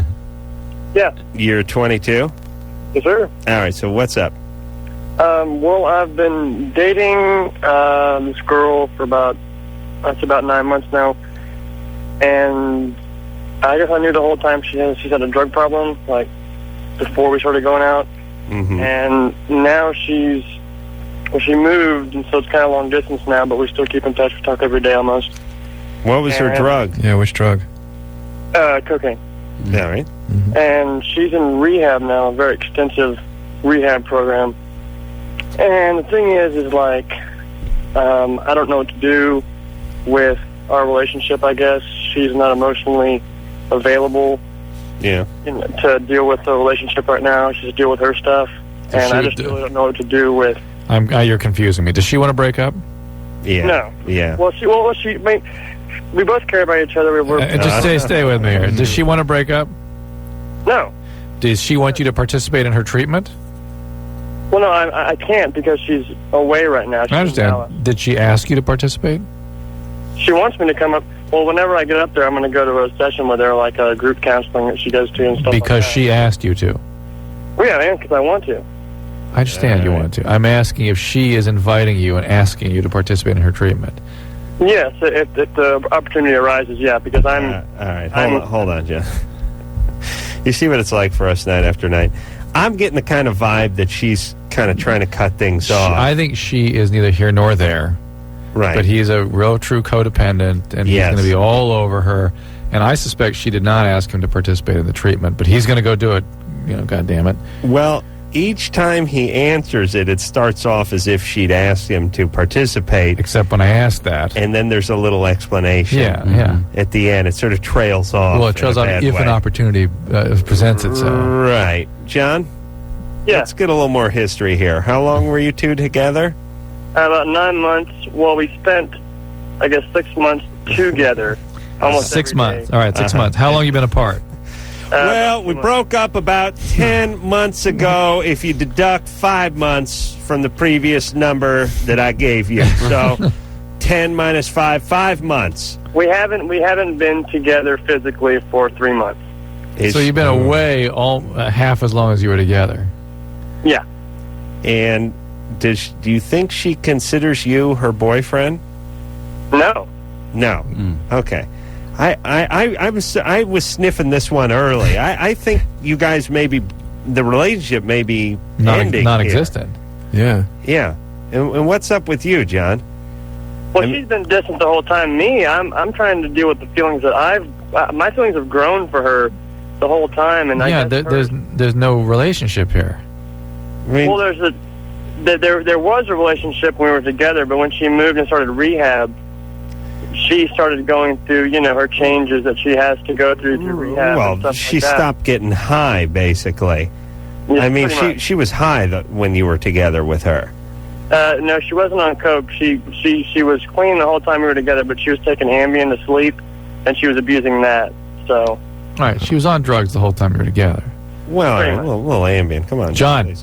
Yeah. You're 22? Yes, sir. All right, so what's up? Well, I've been dating this girl for about 9 months now. And I guess I knew the whole time she's had a drug problem, like, before we started going out. Mm-hmm. And now she moved, and so it's kind of long distance now, but we still keep in touch. We talk every day almost. What was her drug? Yeah, which drug? Cocaine. Yeah, right. Mm-hmm. And she's in rehab now, a very extensive rehab program. And the thing is like, I don't know what to do with our relationship, I guess. She's not emotionally available to deal with the relationship right now. She's to deal with her stuff, and I just really don't know what to do with. You're confusing me. Does she want to break up? Yeah. No. Yeah. Well, we both care about each other. Just stay with me here. Does she want to break up? No. Does she want you to participate in her treatment? Well, no, I can't because she's away right now. I understand. Did she ask you to participate? She wants me to come up. Well, whenever I get up there, I'm going to go to a session with her, like a group counseling that she goes to and stuff because like that. She asked you to? Well, yeah, man, because I want to. I understand you want to. I'm asking if she is inviting you and asking you to participate in her treatment. Yes, if the opportunity arises, yeah, because I'm... all right, hold on, Jeff. You see what it's like for us night after night. I'm getting the kind of vibe that she's kind of trying to cut things off. I think she is neither here nor there. Right. But he's a real true codependent, and he's going to be all over her. And I suspect she did not ask him to participate in the treatment, but he's going to go do it, God damn it. Well, each time he answers it, it starts off as if she'd asked him to participate. Except when I asked that. And then there's a little explanation. Yeah. At the end, it sort of trails off. Well, it trails off if an opportunity presents itself. Right. John? Yeah. Let's get a little more history here. How long were you two together? About 9 months. Well, we spent, I guess, 6 months together. Almost 6 months. All right, 6 months. How long you been apart? Well, we broke up about 10 months ago if you deduct 5 months from the previous number that I gave you. So 10 minus 5 months. We haven't been together physically for 3 months. So you've been away half as long as you were together. Yeah. And do you think she considers you her boyfriend? No. No. Okay. I was sniffing this one early. I think you guys the relationship may be ending non-existent. Here. Yeah. And what's up with you, John? Well, she's been distant the whole time. I'm trying to deal with the feelings that my feelings have grown for her the whole time, and there's no relationship here. I mean, well, there was a relationship when we were together, but when she moved and started rehab, she started going through, her changes that she has to go through rehab. Well, and stuff she like that. stopped getting high, basically. Yes, I mean, she was high when you were together with her. No, she wasn't on coke. She was clean the whole time we were together, but she was taking Ambien to sleep, and she was abusing that. So. All right, she was on drugs the whole time we were together. Well, a little Ambien. Come on, John.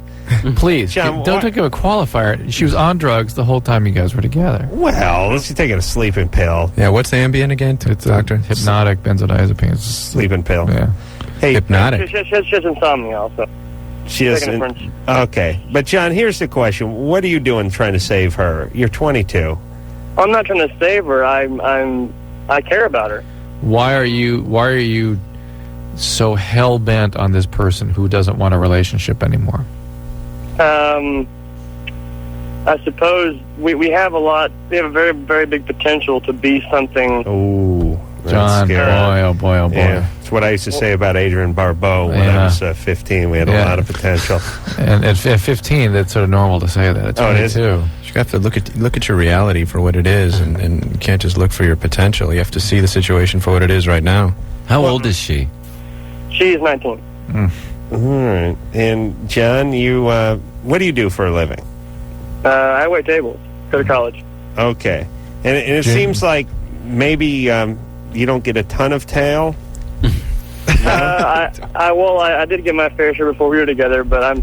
Please, John, don't give a qualifier. She was on drugs the whole time you guys were together. Well, she's taking a sleeping pill. Yeah, what's Ambien again, doctor? Hypnotic benzodiazepines. Sleeping pill. Yeah. Hey, hypnotic. She has insomnia also. She has. Okay, but John, here's the question: what are you doing trying to save her? You're 22. I'm not trying to save her. I care about her. Why are you so hell bent on this person who doesn't want a relationship anymore? I suppose we have a lot. We have a very, very big potential to be something. Oh, John, boy. Yeah, it's what I used to say about Adrienne Barbeau when I was 15. We had a lot of potential. And at 15, that's sort of normal to say that. It's it is too. You have to look at your reality for what it is, and you can't just look for your potential. You have to see the situation for what it is right now. How old is she? She's 19. All right. And John, you what do you do for a living? I wait tables. Go to college. Okay. And it seems like maybe you don't get a ton of tail. I did get my fair share before we were together, but I'm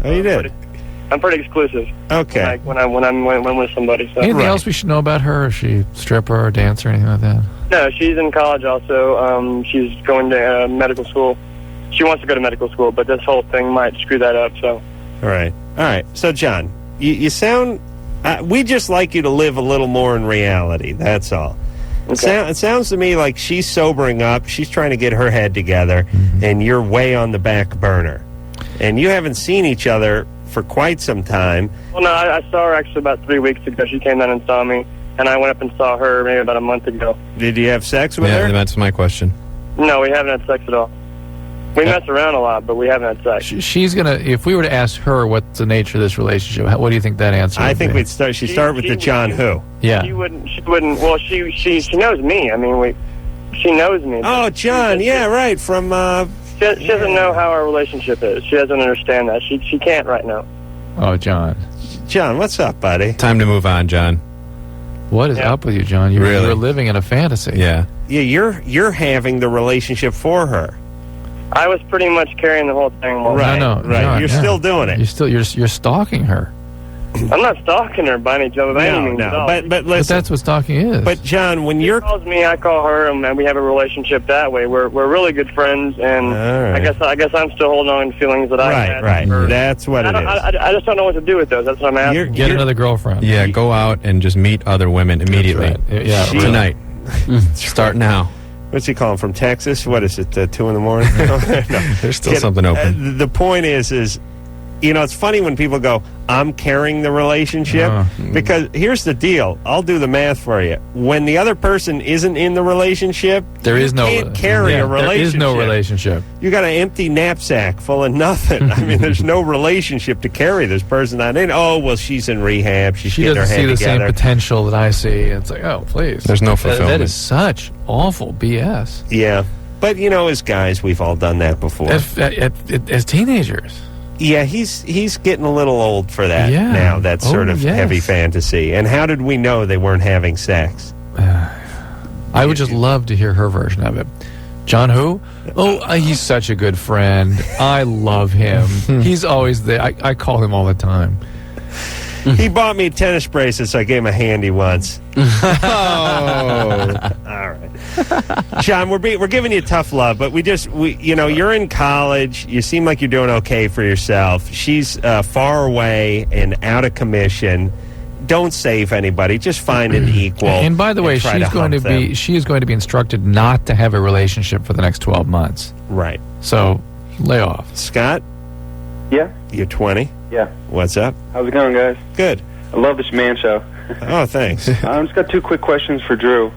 pretty exclusive. Okay. When I'm with somebody. So. Anything else we should know about her? Is she a stripper or dancer or anything like that? No, she's in college also. She's going to medical school. She wants to go to medical school, but this whole thing might screw that up. So. All right. So, John, you sound. We just like you to live a little more in reality. That's all. Okay. It sounds to me like she's sobering up. She's trying to get her head together, and you're way on the back burner. And you haven't seen each other for quite some time. Well, no, I saw her actually about 3 weeks ago. She came down and saw me, and I went up and saw her maybe about a month ago. Did you have sex with her? Yeah, that's my question. No, we haven't had sex at all. We mess around a lot, but we haven't had sex. She's gonna. If we were to ask her what's the nature of this relationship, what do you think that answer would I think be? we'd start. She'd start with the John who. Yeah. She wouldn't. Well, she knows me. I mean, she knows me. Oh, John. Yeah, right. From She doesn't know how our relationship is. She doesn't understand that. She can't right now. Oh, John. John, what's up, buddy? Time to move on, John. What is up with you, John? You're living in a fantasy. Yeah. Yeah, you're having the relationship for her. I was pretty much carrying the whole thing. Right. No, you're still doing it. You're stalking her. I'm not stalking her by any means at all. But listen, but that's what stalking is. But John, when she calls me, I call her, and we have a relationship that way. We're really good friends, and right. I guess I'm still holding on to feelings that I had. Right. That's what it is. I just don't know what to do with those. That's what I'm asking. Get another girlfriend. Yeah, go out and just meet other women immediately. Right. Yeah, tonight. Start now. What's he calling from Texas? What is it? 2 in the morning? No. There's still something open. The point is. It's funny when people go, I'm carrying the relationship, because here's the deal. I'll do the math for you. When the other person isn't in the relationship, you can't carry a relationship. There is no relationship. You got an empty knapsack full of nothing. I mean, there's no relationship to carry this person on in. Oh, well, she's in rehab. She's getting her head together. She doesn't see the same potential that I see. It's like, oh, please. There's no fulfillment. That is such awful BS. Yeah. But, as guys, we've all done that before. As teenagers. Yeah, he's getting a little old for that now, that sort of heavy fantasy. And how did we know they weren't having sex? I would just love to hear her version of it. John who? Oh, he's such a good friend. I love him. He's always there. I call him all the time. He bought me tennis bracelets, so I gave him a handy once. Oh. All right. John, we're giving you tough love, but you're in college. You seem like you're doing okay for yourself. She's far away and out of commission. Don't save anybody. Just find an equal. And by the way, she is going to be instructed not to have a relationship for the next 12 months. Right. So, lay off. Scott? Yeah? You're 20? Yeah. What's up? How's it going, guys? Good. I love this man show. Oh, thanks. I just got 2 quick questions for Drew.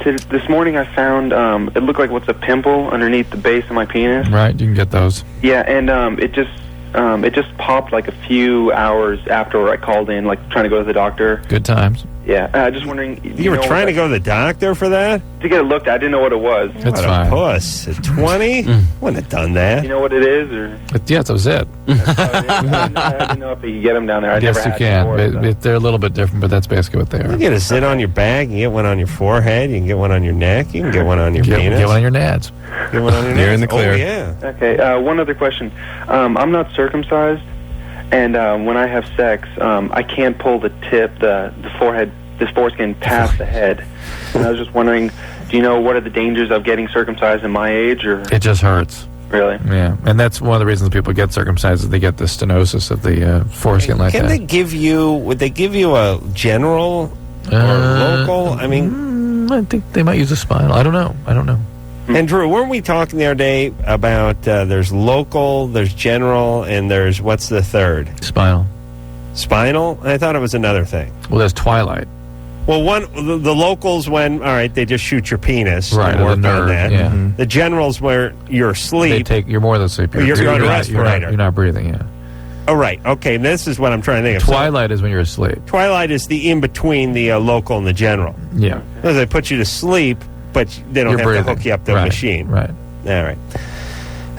This morning I found, it looked like what's a pimple underneath the base of my penis. Right, you can get those. Yeah, and it just popped like a few hours after I called in, like trying to go to the doctor. Good times. Yeah, just wondering. You were trying to go to the doctor for that? To get it looked at. I didn't know what it was. That's fine. What a puss. At 20? Wouldn't have done that. You know what it is? Or? Yeah, that was it. I didn't know if you could get them down there. Yes, you can. They're a little bit different, but that's basically what they are. You get a zit on your back. You can get one on your forehead. You can get one on your neck. You can get one on your penis. Get one on your nads. Get one on your nads. You're in the clear. Oh, yeah. Okay, one other question. I'm not circumcised, and when I have sex, I can't pull the tip, the foreskin past the head. And I was just wondering, do you know what are the dangers of getting circumcised in my age? Or it just hurts. Really? Yeah, and that's one of the reasons people get circumcised is they get the stenosis of the foreskin like that. Would they give you a general or local? I mean, I think they might use a spinal. I don't know. And Drew, weren't we talking the other day about there's local, there's general, and there's, what's the third? Spinal. Spinal? I thought it was another thing. Well, there's twilight. Well, the locals when, all right, they just shoot your penis. Right, and work the nerve, on that. yeah. Mm-hmm. The general's where you're asleep. You're more than asleep. You're on a respirator. You're not breathing, yeah. Oh, right. Okay, this is what I'm trying to think of. Twilight is when you're asleep. Twilight is the in-between the local and the general. Yeah. Because they put you to sleep, but they don't have to hook you up to a machine. Right. All right.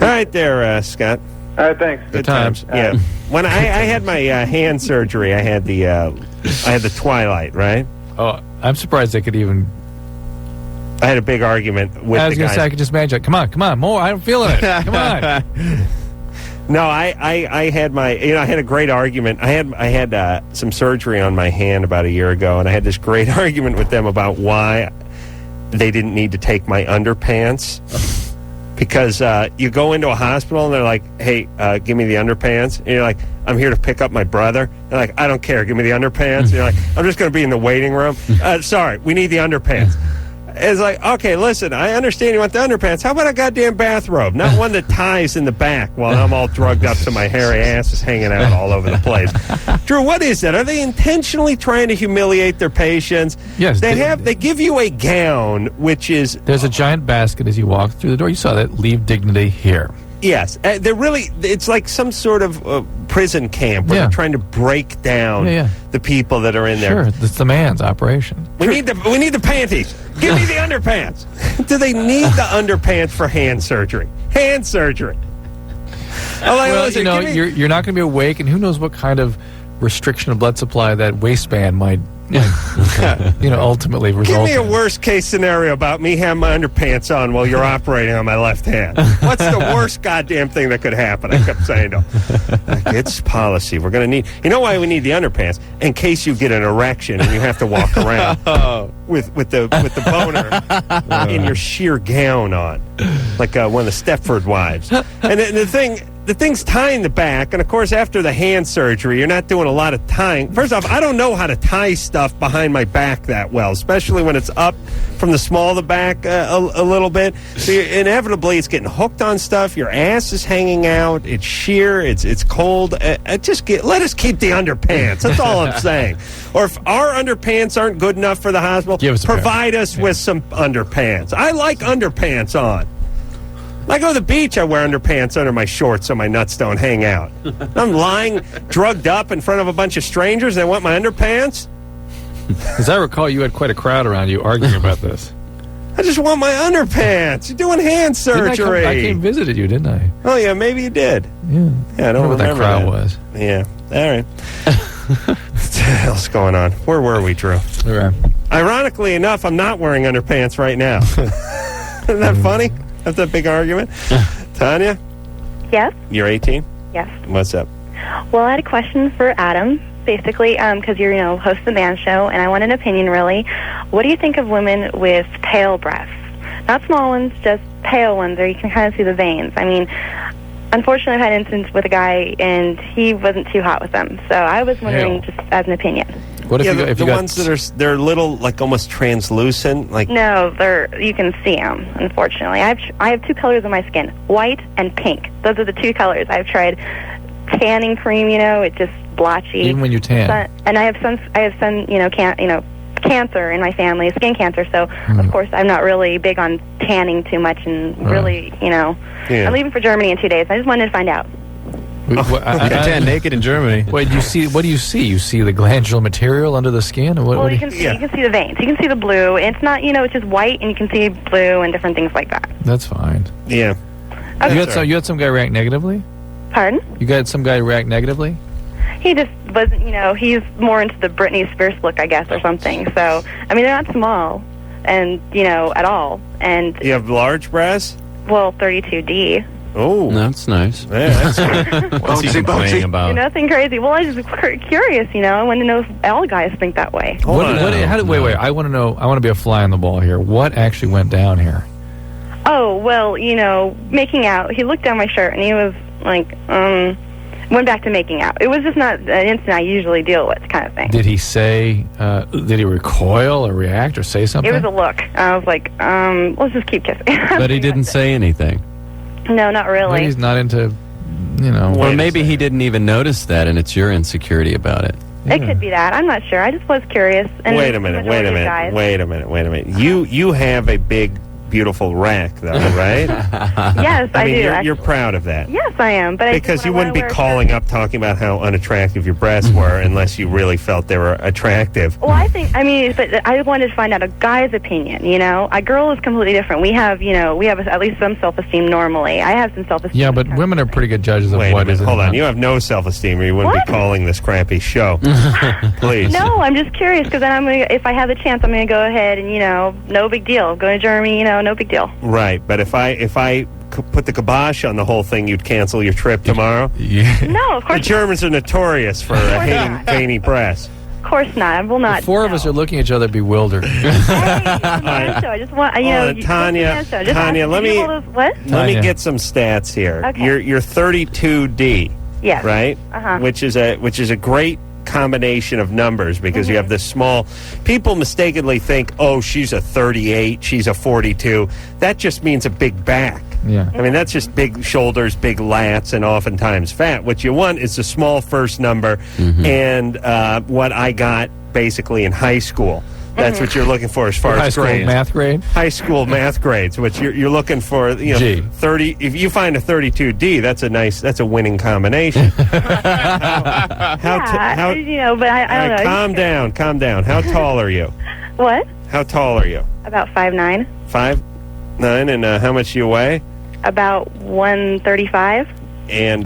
All right there, Scott. All right, thanks. Good times. Yeah. When I had my hand surgery, I had the Twilight, right? Oh, I'm surprised they could even. I had a big argument with the guys. I was going to say, I could just imagine. Come on, more. I'm feeling it. Come on. No, I had my, I had a great argument. I had some surgery on my hand about a year ago, and I had this great argument with them about why they didn't need to take my underpants. Because you go into a hospital and they're like, hey, give me the underpants. And you're like, I'm here to pick up my brother. They're like, I don't care. Give me the underpants. And you're like, I'm just going to be in the waiting room. Sorry, we need the underpants. It's like, okay, listen, I understand you want the underpants. How about a goddamn bathrobe? Not one that ties in the back while I'm all drugged up so my hairy ass is hanging out all over the place. Drew, what is that? Are they intentionally trying to humiliate their patients? Yes. They give you a gown, which is... There's a giant basket as you walk through the door. You saw that. Leave dignity here. Yes. They're really... It's like some sort of prison camp where they're trying to break down the people that are in there. Sure. It's the man's operation. We need the panties. Give me the underpants. Do they need the underpants for hand surgery? Hand surgery. Listen, you're not going to be awake, and who knows what kind of restriction of blood supply that waistband might ultimately result in. Give me a worst case scenario about me having my underpants on while you're operating on my left hand. What's the worst goddamn thing that could happen? I kept saying to him, it's policy. We're going to need... You know why we need the underpants? In case you get an erection and you have to walk around with the boner in your sheer gown on, like one of the Stepford wives. And the thing's tying the back, and of course, after the hand surgery, you're not doing a lot of tying. First off, I don't know how to tie stuff behind my back that well, especially when it's up from the small of the back a little bit. So inevitably, it's getting hooked on stuff. Your ass is hanging out. It's sheer. It's cold. Let us keep the underpants. That's all I'm saying. Or if our underpants aren't good enough for the hospital, provide us with some underpants. I like underpants on. When I go to the beach, I wear underpants under my shorts so my nuts don't hang out. I'm lying drugged up in front of a bunch of strangers and they want my underpants? As I recall, you had quite a crowd around you arguing about this. I just want my underpants. You're doing hand surgery. I came visited you, didn't I? Oh, yeah, maybe you did. Yeah. I don't remember what that crowd was. Yeah. All right. What the hell's going on? Where were we, Drew? Right. Ironically enough, I'm not wearing underpants right now. Isn't that funny? That's a big argument. Tanya? Yes? You're 18? Yes. What's up? Well, I had a question for Adam, basically, because you're, host of the Man Show, and I want an opinion, really. What do you think of women with pale breasts? Not small ones, just pale ones, where you can kind of see the veins. I mean, unfortunately, I've had an instance with a guy, and he wasn't too hot with them. So I was wondering, just as an opinion. What if the ones that they're little, like almost translucent, like no, you can see them. Unfortunately, I have two colors of my skin, white and pink. Those are the two colors. I've tried tanning cream. It's just blotchy. Even when you tan. And I have some, cancer in my family, skin cancer. So of course I'm not really big on tanning too much, and really, I'm leaving for Germany in 2 days. I just wanted to find out. You can tan naked in Germany. Wait, what do you see? You see the glandular material under the skin? You can see the veins. You can see the blue. It's not, it's just white, and you can see blue and different things like that. That's fine. Yeah. Okay. You had some guy react negatively? Pardon? You got some guy react negatively? He just wasn't, he's more into the Britney Spears look, I guess, or something. So, I mean, they're not small, and, at all. And you have large breasts? Well, 32D. Oh, that's nice. Yeah, that's good. What's he complaining about? Nothing crazy. Well, I was just curious. I want to know if all guys think that way. Wait. I want to know. I want to be a fly on the ball here. What actually went down here? Oh well, making out. He looked down my shirt and he was like, went back to making out. It was just not an instant I usually deal with, kind of thing. Did he say? Did he recoil or react or say something? It was a look. I was like, let's just keep kissing. But he didn't say anything. No, not really. Maybe he's not into, Or maybe he didn't even notice that, and it's your insecurity about it. Yeah. It could be that. I'm not sure. I just was curious. And wait a minute. You have a big, beautiful rack, though, right? Yes, I do. You're proud of that. Yes, I am. But because you wouldn't be calling up talking about how unattractive your breasts were unless you really felt they were attractive. Well, but I wanted to find out a guy's opinion. A girl is completely different. We have at least some self-esteem normally. I have some self-esteem. Yeah, but women are pretty good judges of what is. Hold on, you have no self-esteem, or you wouldn't be calling this crappy show. Please. No, I'm just curious because then if I have the chance, I'm going to go ahead and no big deal. Go to Germany, no big deal. Right, but if I put the kibosh on the whole thing, you'd cancel your trip tomorrow? Yeah. No, of course The Germans are notorious for hating veiny breasts. Of course not. I will not. The four of us are looking at each other bewildered. I just want, Tanya, let me get some stats here. Okay. You're 32D. Yes. Right? Uh-huh. Which is a great combination of numbers because you have this small. People mistakenly think, oh, she's a 38, she's a 42. That just means a big back. Yeah. I mean, that's just big shoulders, big lats, and oftentimes fat. What you want is a small first number, and what I got basically in high school. That's what you're looking for as far as grades. Math grade? High school math grades, which you're looking for, 30. If you find a 32D, that's a winning combination. But I don't know. Calm down. How tall are you? What? How tall are you? About 5'9". 5'9", and how much do you weigh? About 135. And,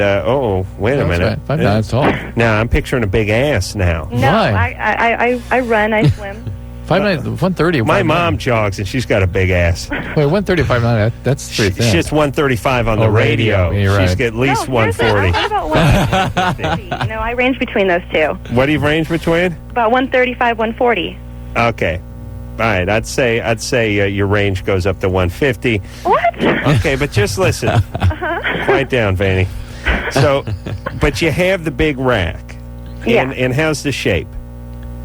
wait a minute. Right. 5'9" is tall. Now, I'm picturing a big ass now. No, I run, I swim. 5'9", 130. My mom jogs, and she's got a big ass. Wait, 130, 5'9", that's pretty thin. She's 135 on the radio. You're right. She's got at least 140. What about 140? I range between those two. What do you range between? About 135, 140. Okay. All right, I'd say your range goes up to 150. What? Okay, but just listen. Quiet down, Vanny. So, but you have the big rack. Yeah. And how's the shape?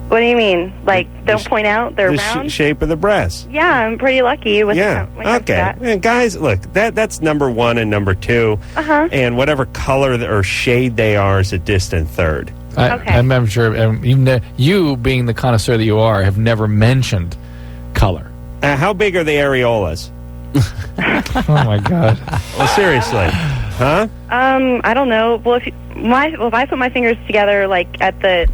What do you mean? Like, don't point out they're round? The shape of the breasts. Yeah, I'm pretty lucky with okay. And guys, look, that's number 1 and number 2. And whatever color or shade they are is a distant third. I'm sure, even you being the connoisseur that you are, have never mentioned color. How big are the areolas? Oh, my God. Well, seriously. Huh? I don't know. Well, if I put my fingers together, like at the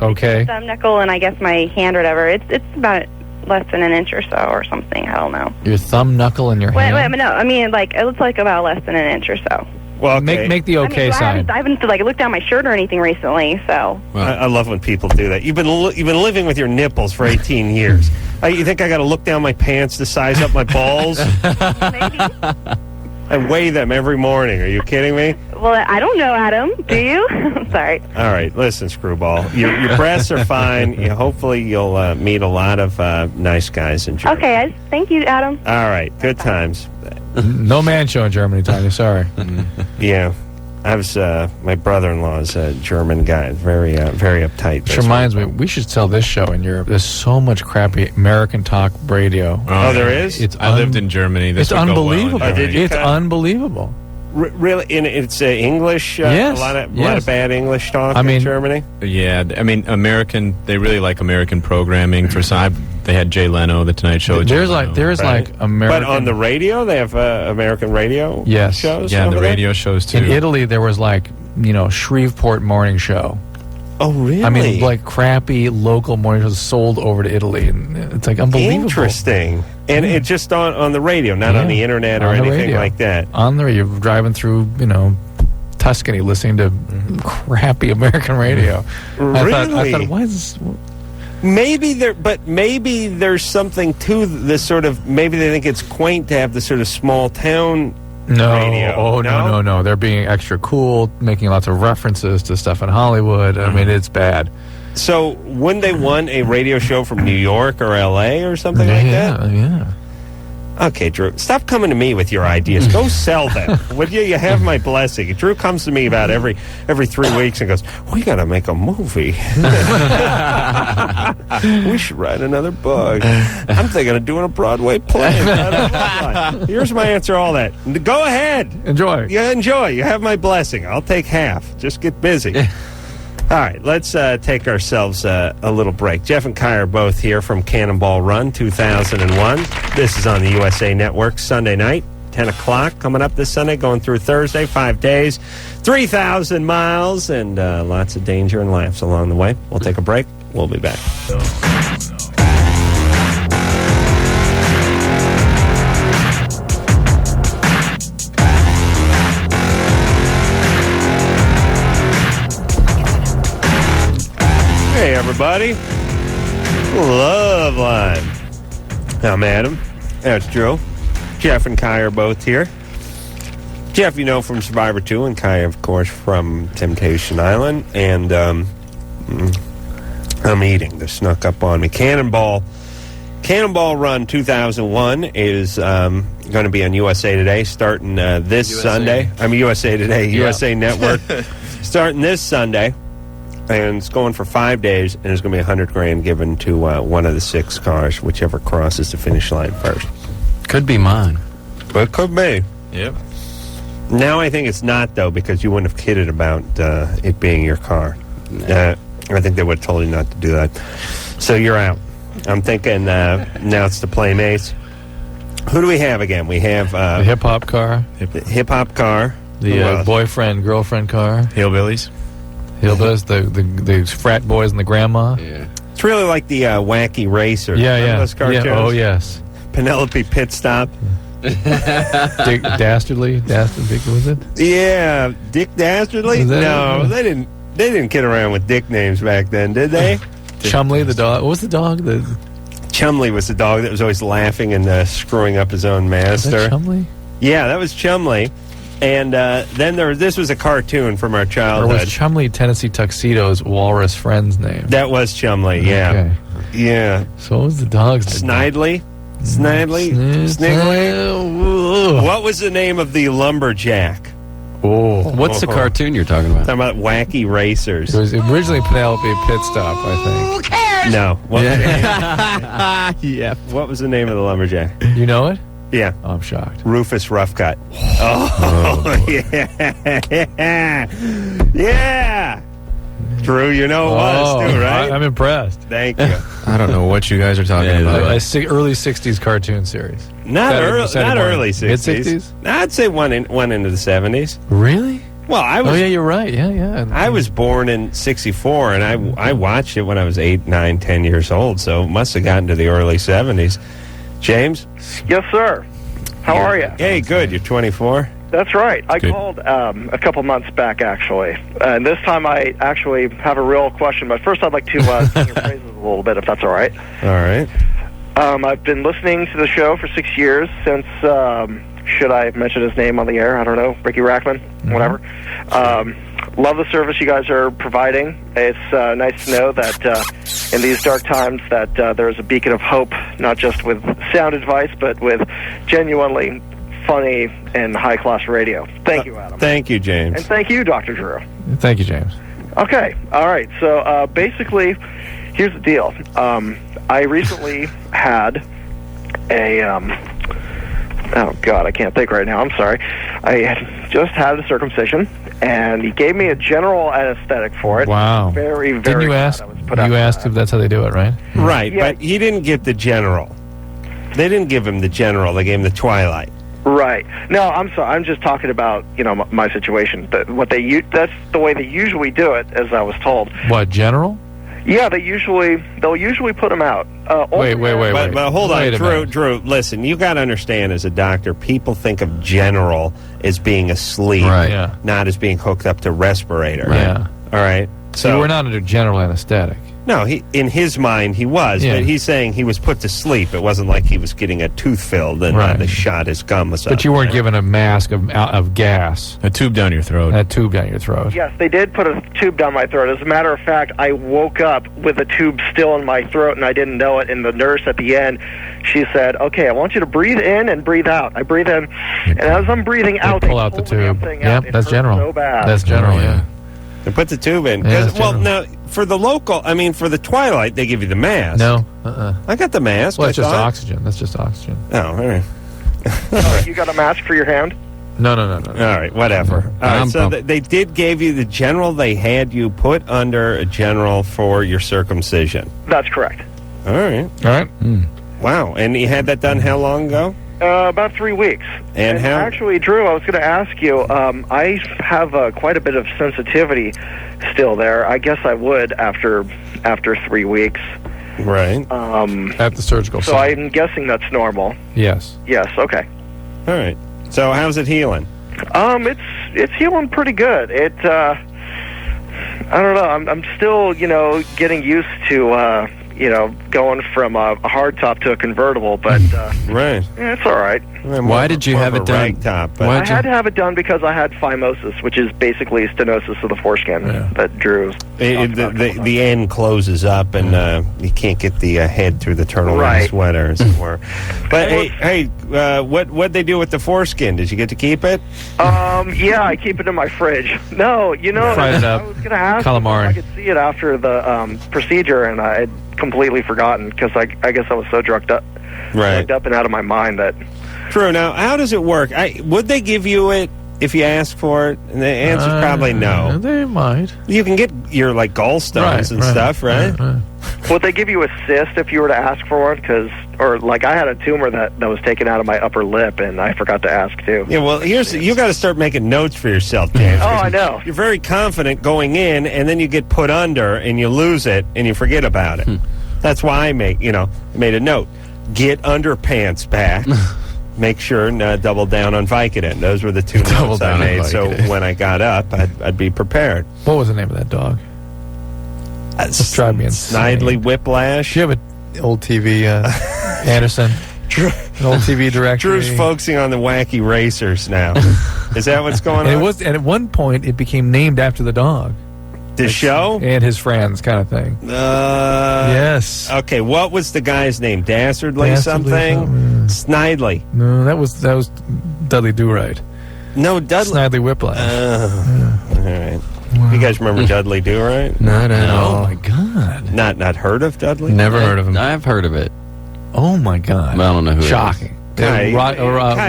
thumb knuckle and I guess my hand or whatever, it's about less than an inch or so or something. I don't know. Your thumb knuckle in your hand? Wait, no. I mean, like it looks like about less than an inch or so. Well, okay. Make the sign. I haven't looked down my shirt or anything recently, so. Well, I love when people do that. You've been living with your nipples for 18 years. You think I got to look down my pants to size up my balls? Maybe. I weigh them every morning. Are you kidding me? Well, I don't know, Adam. Do you? Sorry. All right. Listen, Screwball. Your breasts are fine. Hopefully you'll meet a lot of nice guys in Germany. Okay. Thank you, Adam. All right. Good times. No man show in Germany, Tanya. Sorry. Yeah. I was my brother-in-law is a German guy, very uptight. Which reminds me, we should sell this show in Europe. There's so much crappy American talk radio. Oh, there is. I lived in Germany. It's unbelievable. It's unbelievable. Really, it's English. Yes, a lot of bad English talk in Germany. Yeah, I mean American. They really like American programming. For some, they had Jay Leno, The Tonight Show. There's like American, but on the radio they have American radio. Shows. Yeah, the radio shows too. In Italy, there was Shreveport Morning Show. Oh, really? I mean, like crappy local morning shows sold over to Italy, and it's like unbelievable. Interesting. And it's just on the radio, not on the internet or anything like that. On the radio, you're driving through, Tuscany, listening to crappy American radio. Really? I thought, why is this? Maybe there's something to this sort of. Maybe they think it's quaint to have this sort of small town. Radio. Oh, no. They're being extra cool, making lots of references to stuff in Hollywood. I mean, it's bad. So, wouldn't they want a radio show from New York or L.A. or something like that? Yeah. Okay, Drew, stop coming to me with your ideas. Go sell them. Would you? You have my blessing. Drew comes to me about every 3 weeks and goes, "We got to make a movie. We should write another book. I'm thinking of doing a Broadway play." Here's my answer to all that. Go ahead. Enjoy. Yeah, enjoy. You have my blessing. I'll take half. Just get busy. All right, let's take ourselves a little break. Jeff and Kai are both here from Cannonball Run 2001. This is on the USA Network Sunday night, 10 o'clock, coming up this Sunday, going through Thursday, 5 days, 3,000 miles, and lots of danger and laughs along the way. We'll take a break. We'll be back. Hey, everybody. Love Line. I'm Adam. That's Drew. Jeff and Kai are both here. Jeff, from Survivor 2, and Kai, of course, from Temptation Island. And I'm eating. They snuck up on me. Cannonball Run 2001 is going to be on USA Today starting this Sunday. USA Today, yeah. USA Network. Starting this Sunday. And it's going for 5 days, and there's going to be $100,000 given to one of the 6 cars, whichever crosses the finish line first. Could be mine. But it could be. Yep. Now I think it's not, though, because you wouldn't have kidded about it being your car. I think they would have told you not to do that. So you're out. I'm thinking now it's the Playmates. Who do we have again? We have the hip-hop car. Hip-hop car. The boyfriend-girlfriend car. Hillbillies. The frat boys and the grandma. Yeah. It's really like the Wacky Racer. Yeah. Those cartoons? Yeah. Oh, yes. Penelope Pitstop. Dick Dastardly was it? Yeah, Dick Dastardly. No, they didn't. They didn't kid around with dick names back then, did they? Chumley the dog. What was the dog? Chumley was the dog that was always laughing and screwing up his own master. Was that Chumley? Yeah, that was Chumley. And then this was a cartoon from our childhood. Or was Chumley Tennessee Tuxedo's walrus friend's name? That was Chumley. Yeah. Okay. Yeah. So what was the dog's name? Snidely. Sniggly. What was the name of the lumberjack? What's the cartoon you're talking about? Talking about Wacky Racers. It was originally Penelope Pitstop, I think. Who cares? No. What Yeah. What was the name of the lumberjack? You know it? Yeah. Oh, I'm shocked. Rufus Roughcut. Yeah. Yeah. Drew, you know it was too, right? I'm impressed. Thank you. I don't know what you guys are talking about. Early 60s cartoon series. Not early 60s. Mid-60s? I'd say one into the 70s. Really? Well, I was. Oh, yeah, you're right. Yeah. I was born in 64, and I watched it when I was 8, 9, 10 years old, so it must have gotten to the early 70s. James? Yes, sir. How are you? Hey, good. You're 24? That's right. I called a couple months back, actually. And this time I actually have a real question. But first I'd like to sing your praises a little bit, if that's all right. All right. I've been listening to the show for 6 years since, should I mention his name on the air? I don't know. Ricky Rackman? Whatever. Love the service you guys are providing. It's nice to know that in these dark times that there's a beacon of hope, not just with sound advice, but with genuinely funny and high-class radio. Thank you, Adam. Thank you, James. And thank you, Dr. Drew. Thank you, James. Okay. All right. So basically, here's the deal. I recently had a... oh, God, I can't think right now. I'm sorry. I had just had a circumcision, and he gave me a general anesthetic for it. Wow. Very, very Didn't you ask? You asked if that's how they do it, right? Right, but he didn't get the general. They didn't give him the general. They gave him the Twilight. Right. No, I'm sorry. I'm just talking about, my situation. That's the way they usually do it, as I was told. What, general? Yeah, they'll usually put them out. Wait. But hold on, Drew, listen, you got to understand as a doctor, people think of general as being asleep, not as being hooked up to respirator. Yeah. All right? So you were not under general anesthetic. No, in his mind he was, but he's saying he was put to sleep. It wasn't like he was getting a tooth filled and they shot his gums out. But you weren't given a mask of gas. A tube down your throat. Yes, they did put a tube down my throat. As a matter of fact, I woke up with a tube still in my throat, and I didn't know it. And the nurse at the end, she said, "Okay, I want you to breathe in and breathe out." I breathe in, and as I'm breathing out, they pull out the tube. Yep, that's general. So bad. That's general, yeah. They put the tube in. Now, for the for the Twilight, they give you the mask. No. I got the mask. Well, it's just oxygen. That's just oxygen. Oh, all right. You got a mask for your hand? No. All right, whatever. All right, so they did give you the general. They had you put under a general for your circumcision. That's correct. All right. Wow. And you had that done how long ago? About 3 weeks. And how? Actually, Drew, I was going to ask you, I have quite a bit of sensitivity still there. I guess I would after 3 weeks. Right. At the surgical so center. I'm guessing that's normal. Yes. Yes, okay. All right. So how's it healing? It's healing pretty good. I don't know. I'm still, getting used to going from a hard top to a convertible, but right. Yeah, it's all right. Why did you have it done? I had to have it done because I had phimosis, which is basically stenosis of the foreskin that Drew. The end closes up, and you can't get the head through the turtleneck sweater, as it were. But hey, what'd they do with the foreskin? Did you get to keep it? Yeah, I keep it in my fridge. No, Fried it up. I was going to ask calamari. if I could see it after the procedure, and I had completely forgotten because I guess I was so drugged up and out of my mind that. True. Now, how does it work? Would they give you it if you ask for it? And the answer's probably no. They might. You can get your like gallstones and stuff, right? Would they give you a cyst if you were to ask for one? Or like I had a tumor that was taken out of my upper lip, and I forgot to ask too. Yeah, well, you got to start making notes for yourself, James. Oh, I know. You're very confident going in, and then you get put under, and you lose it, and you forget about it. That's why I made a note. Get underpants back. Make sure and double down on Vicodin. Those were the two notes I made. So when I got up, I'd be prepared. What was the name of that dog? It's driving me insane. Snidely Whiplash. You have an old TV, Anderson. An old TV director. Drew's focusing on the wacky racers now. Is that what's going on? And at one point, it became named after the dog. The show? And his friends, kind of thing. Yes. Okay, what was the guy's name? Dastardly something? Snidely. No, that was Dudley Do-Right. No, Dudley. Snidely Whiplash. All right. Wow. You guys remember Dudley Do-Right? Not at all. Oh, my God. Not heard of Dudley? Never heard of him. I've heard of it. Oh, my God. I don't know who Shocking. Kai,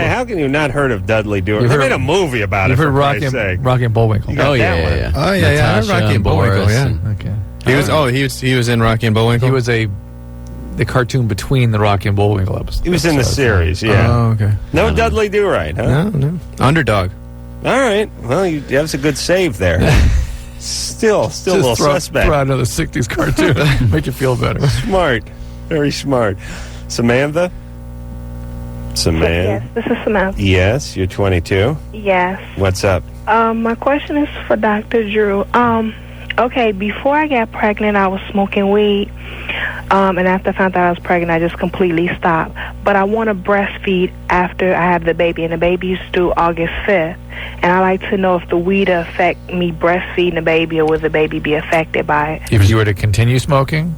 how can you not heard of Dudley Do-Right? They made a movie about it, for Christ's sake. Rocky and Bullwinkle. Oh, yeah. Oh, yeah. I heard Rocky and Bullwinkle, Okay. He was in Rocky and Bullwinkle? He was the cartoon between the Rocky and Bullwinkle episodes. He was in the series, yeah. Oh, okay. No Dudley Do-Right, huh? No. Underdog. All right. Well, that was a good save there. Still a little suspect. Throw out another 60s cartoon. Make you feel better. Smart. Very smart. Samantha? Yes, this is Samantha. Yes, you're 22. Yes. What's up? My question is for Dr. Drew. Okay, before I got pregnant, I was smoking weed. And after I found out I was pregnant, I just completely stopped. But I want to breastfeed after I have the baby, and the baby's due August 5th. And I'd like to know if the weed affect me breastfeeding the baby, or will the baby be affected by it? If you were to continue smoking?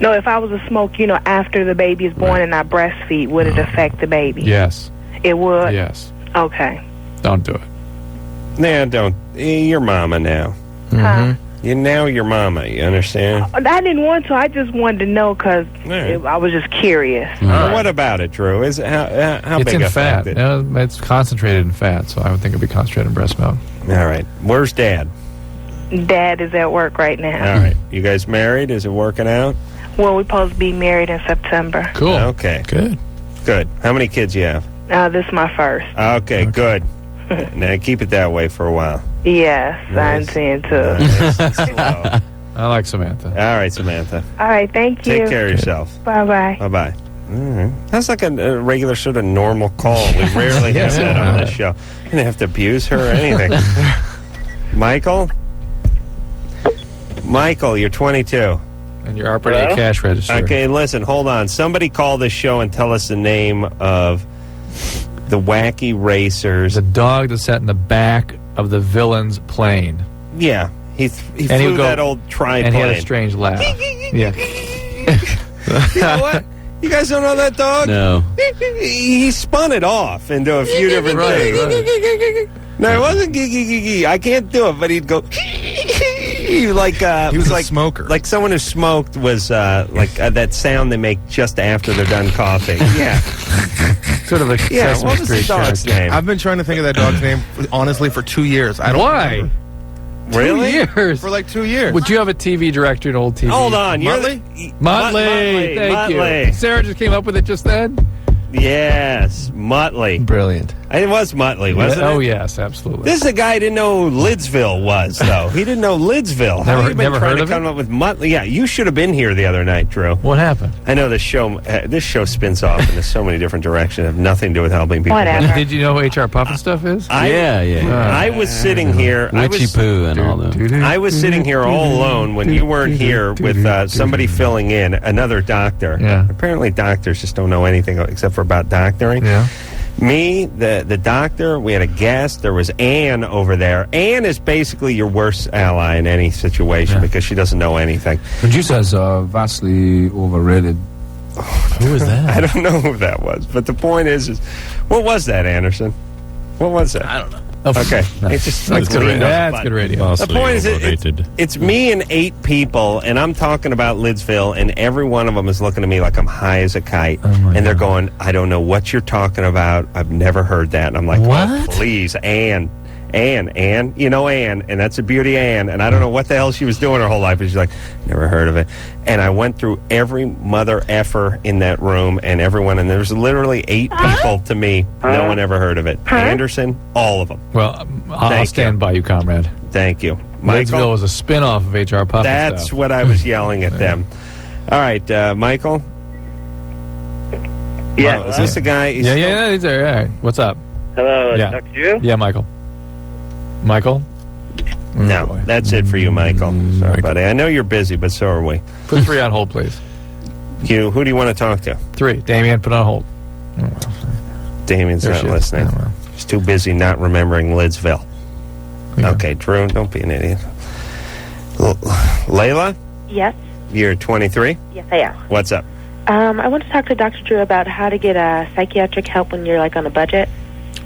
No, if I was to smoke, after the baby is born and I breastfeed, would it affect the baby? Yes. It would? Yes. Okay. Don't do it. Nah, don't. You're mama now. Huh? You're now your mama, you understand? I didn't want to. I just wanted to know because I was just curious. What about it, Drew? How it's big in fat. It? It's concentrated in fat, so I would think it would be concentrated in breast milk. All right. Where's Dad? Dad is at work right now. All right. You guys married? Is it working out? Well, we're supposed to be married in September. Cool. Okay. Good. How many kids you have? This is my first. Okay, good. Now keep it that way for a while. Yes, nice. I intend to. I like Samantha. All right, Samantha. All right, thank you. Take care of yourself. Bye-bye. Bye-bye. That's like a regular sort of normal call. We rarely have that on this show. You didn't have to abuse her or anything. Michael, you're 22. And you're operating a cash register. Okay, listen, hold on. Somebody call this show and tell us the name of the Wacky Racers. The dog that sat in the back of the villain's plane. Yeah. He flew that old triplane. And he had a strange laugh. Yeah. You know what? You guys don't know that dog? No. He spun it off into a few different things. Right. No, it wasn't gee. I can't do it, but he'd go like he was like a smoker. Like someone who smoked was that sound they make just after they're done coughing. Yeah. Sort of a Sesame what was the dog's name? I've been trying to think of that dog's name honestly for 2 years. I don't remember. Really? 2 years. For like 2 years. Would you have a TV director, an old TV? Hold on. Motley? Thank you. Sarah just came up with it just then? Yes, Muttley. Brilliant. It was Muttley, wasn't it? Oh, yes, absolutely. This is a guy who didn't know who Lidsville was, though. He didn't know Lidsville. How have you been trying to come up with Muttley? Yeah, you should have been here the other night, Drew. What happened? I know this show spins off into so many different directions. Have nothing to do with helping people. Whatever. Did you know who HR Puffin stuff is? I was sitting here. Witchy Poo and all that. I was sitting here all alone when you weren't here with somebody filling in, another doctor. Yeah. Apparently doctors just don't know anything except for about doctoring. Yeah. Me, the doctor, we had a guest. There was Ann over there. Ann is basically your worst ally in any situation because she doesn't know anything. Producer's vastly overrated. Who was that? I don't know who that was. But the point is what was that, Anderson? What was that? I don't know. Okay. That's good radio. That's good radio. The point is, it's me and 8 people, and I'm talking about Lidsville, and every one of them is looking at me like I'm high as a kite. And they're going, I don't know what you're talking about. I've never heard that. And I'm like, oh, please, Ann. You know Ann, and that's the beauty of Ann, and I don't know what the hell she was doing her whole life, but she's like, never heard of it. And I went through every mother effer in that room, and everyone, and there's literally 8 people to me, no one ever heard of it. Anderson, all of them. Well, I'll stand by you, comrade. Thank you. Lidsville was a spin-off of HR Puffin. That's what I was yelling at them. All right, Michael? Yeah. Is this the guy? Yeah, he's there. Yeah. What's up? Hello, Dr. Drew? Yeah, Michael. Michael? No, that's it for you, Michael. Sorry, buddy. I know you're busy, but so are we. Put 3 on hold, please. Who do you want to talk to? 3. Damien, put on hold. Damien's not listening. He's too busy not remembering Lidsville. Yeah. Okay, Drew, don't be an idiot. Layla? Yes? You're 23? Yes, I am. What's up? I want to talk to Dr. Drew about how to get psychiatric help when you're, like, on a budget.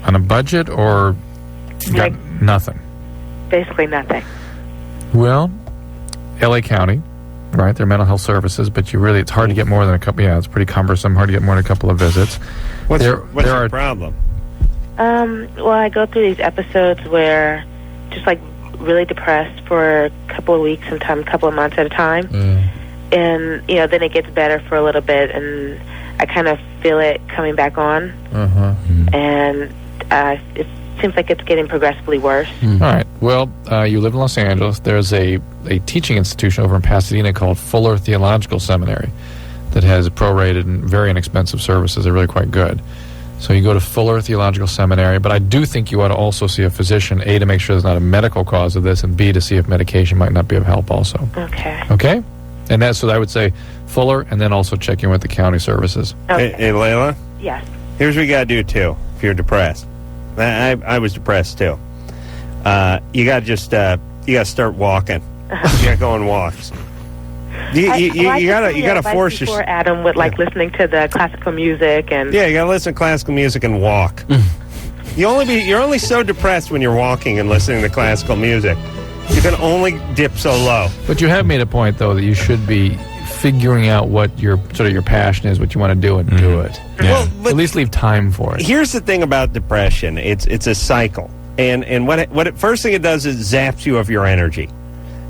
On a budget or nothing? Basically nothing. Well, L.A. County, right? They're mental health services, but it's hard to get more than a couple. Yeah, it's pretty cumbersome. Hard to get more than a couple of visits. What's your problem? Well, I go through these episodes where just like really depressed for a couple of weeks, sometimes a couple of months at a time. And, then it gets better for a little bit, and I kind of feel it coming back on. And it seems like it's getting progressively worse. All right. Well, you live in Los Angeles. There's a teaching institution over in Pasadena called Fuller Theological Seminary that has prorated and very inexpensive services. They're really quite good. So you go to Fuller Theological Seminary, but I do think you ought to also see a physician, A, to make sure there's not a medical cause of this, and B, to see if medication might not be of help also. Okay? And that's what I would say, Fuller, and then also check in with the county services. Hey, Layla? Yes. Here's what you got to do, too, if you're depressed. I was depressed, too. You got to just, you got to start walking. You got to go on walks. You gotta force yourself. Adam with listening to the classical music and you gotta listen to classical music and walk. You're only so depressed when you're walking and listening to classical music. You can only dip so low. But you have made a point though that you should be figuring out what your passion is, what you want to do, and do it. Yeah. Well, at least leave time for it. Here's the thing about depression: it's a cycle, and first thing it does is zaps you of your energy.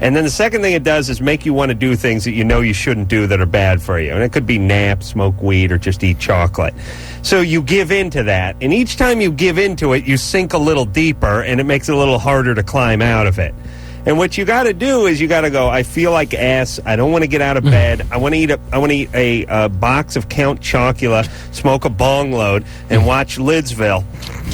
And then the second thing it does is make you want to do things that you shouldn't do that are bad for you. And it could be nap, smoke weed, or just eat chocolate. So you give in to that. And each time you give into it, you sink a little deeper, and it makes it a little harder to climb out of it. And what you got to do is you got to go, I feel like ass. I don't want to get out of bed. I want to eat a box of Count Chocula, smoke a bong load, and watch Lidsville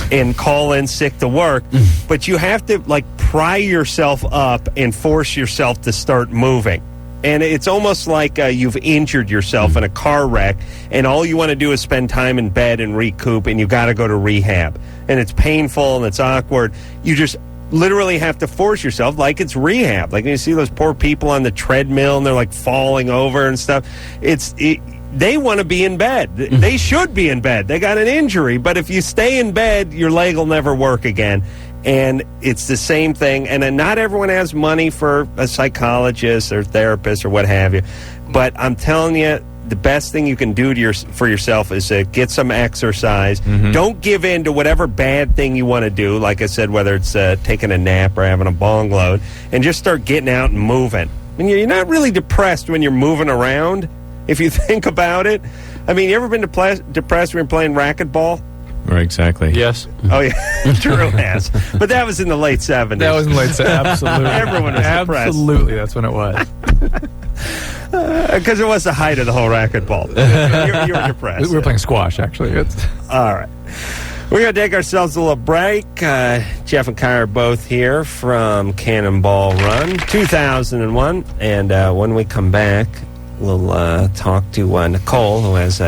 and call in sick to work. But you have to, pry yourself up and force yourself to start moving. And it's almost like you've injured yourself in a car wreck, and all you want to do is spend time in bed and recoup, and you got to go to rehab. And it's painful and it's awkward. You just literally have to force yourself like it's rehab. Like you see those poor people on the treadmill and they're falling over and stuff. They want to be in bed. They should be in bed. They got an injury, but if you stay in bed, your leg will never work again. And it's the same thing. And then not everyone has money for a psychologist or therapist or what have you. But I'm telling you, the best thing you can do for yourself is to get some exercise. Don't give in to whatever bad thing you want to do. Like I said, whether it's taking a nap or having a bong load, and just start getting out and moving. I mean, you're not really depressed when you're moving around, if you think about it. I mean, you ever been depressed when you're playing racquetball? Right, exactly. Yes. Oh, yeah. Drew has. But that was in the late 70s. That was in the late 70s. Absolutely. Everyone was depressed. Absolutely. That's when it was. Because it was the height of the whole racquetball. You were depressed. We were playing squash, actually. All right. We're going to take ourselves a little break. Jeff and Kai are both here from Cannonball Run 2001. And when we come back, we'll talk to Nicole, who has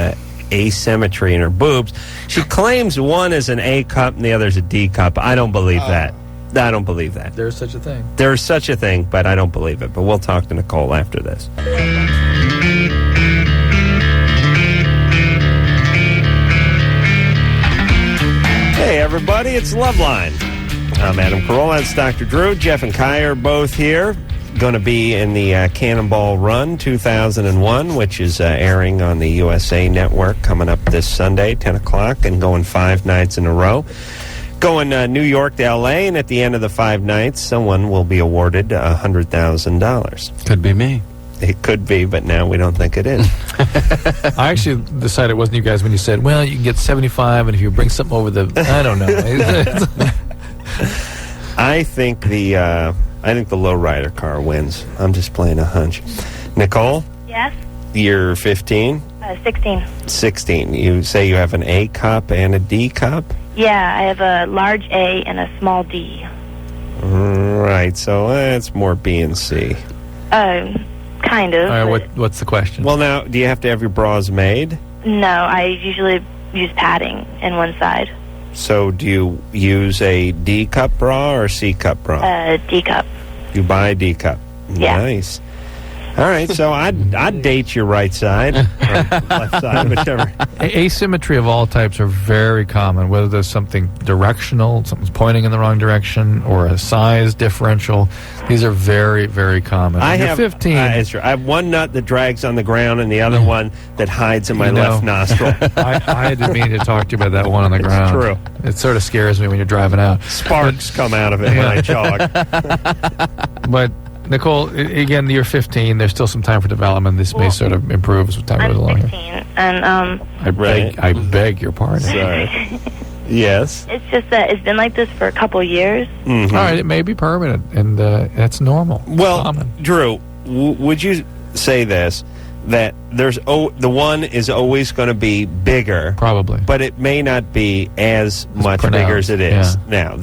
asymmetry in her boobs. She claims one is an A cup and the other is a D cup. I don't believe that. I don't believe that. There's such a thing. There's such a thing, but I don't believe it. But we'll talk to Nicole after this. Hey, everybody, it's Loveline. I'm Adam Carolla. That's Dr. Drew. Jeff and Kai are both here. Going to be in the Cannonball Run 2001, which is airing on the USA Network coming up this Sunday, 10 o'clock, and going 5 nights in a row. Going New York to L.A., and at the end of the 5 nights, someone will be awarded $100,000. Could be me. It could be, but now we don't think it is. I actually decided it wasn't you guys when you said, well, you can get 75, and if you bring something over the... I don't know. I think the lowrider car wins. I'm just playing a hunch. Nicole? Yes? You're 15? 16. 16. You say you have an A cup and a D cup? Yeah, I have a large A and a small D. Right, so it's more B and C. Kind of. All right, what's the question? Well, now, do you have to have your bras made? No, I usually use padding in one side. So do you use a D cup bra or C cup bra? D cup. You buy a D cup. Yeah. Nice. All right, so I'd date your right side or left side, whichever. Asymmetry of all types are very common, whether there's something directional, something's pointing in the wrong direction, or a size differential. These are very, very common. I You're have 15. It's true. I have one nut that drags on the ground and the other one that hides in my left nostril. I didn't mean to talk to you about that one on the ground. True. It sort of scares me when you're driving out. Sparks come out of it when I jog. But Nicole, again, you're 15. There's still some time for development. This may sort of improve as time goes along. I'm 16, and I beg your pardon. Sorry. Yes. It's just that it's been like this for a couple years. Mm-hmm. All right, it may be permanent, and that's normal. Well, common. Drew, would you say this? That the one is always going to be bigger, probably, but it may not be as much bigger as it is now.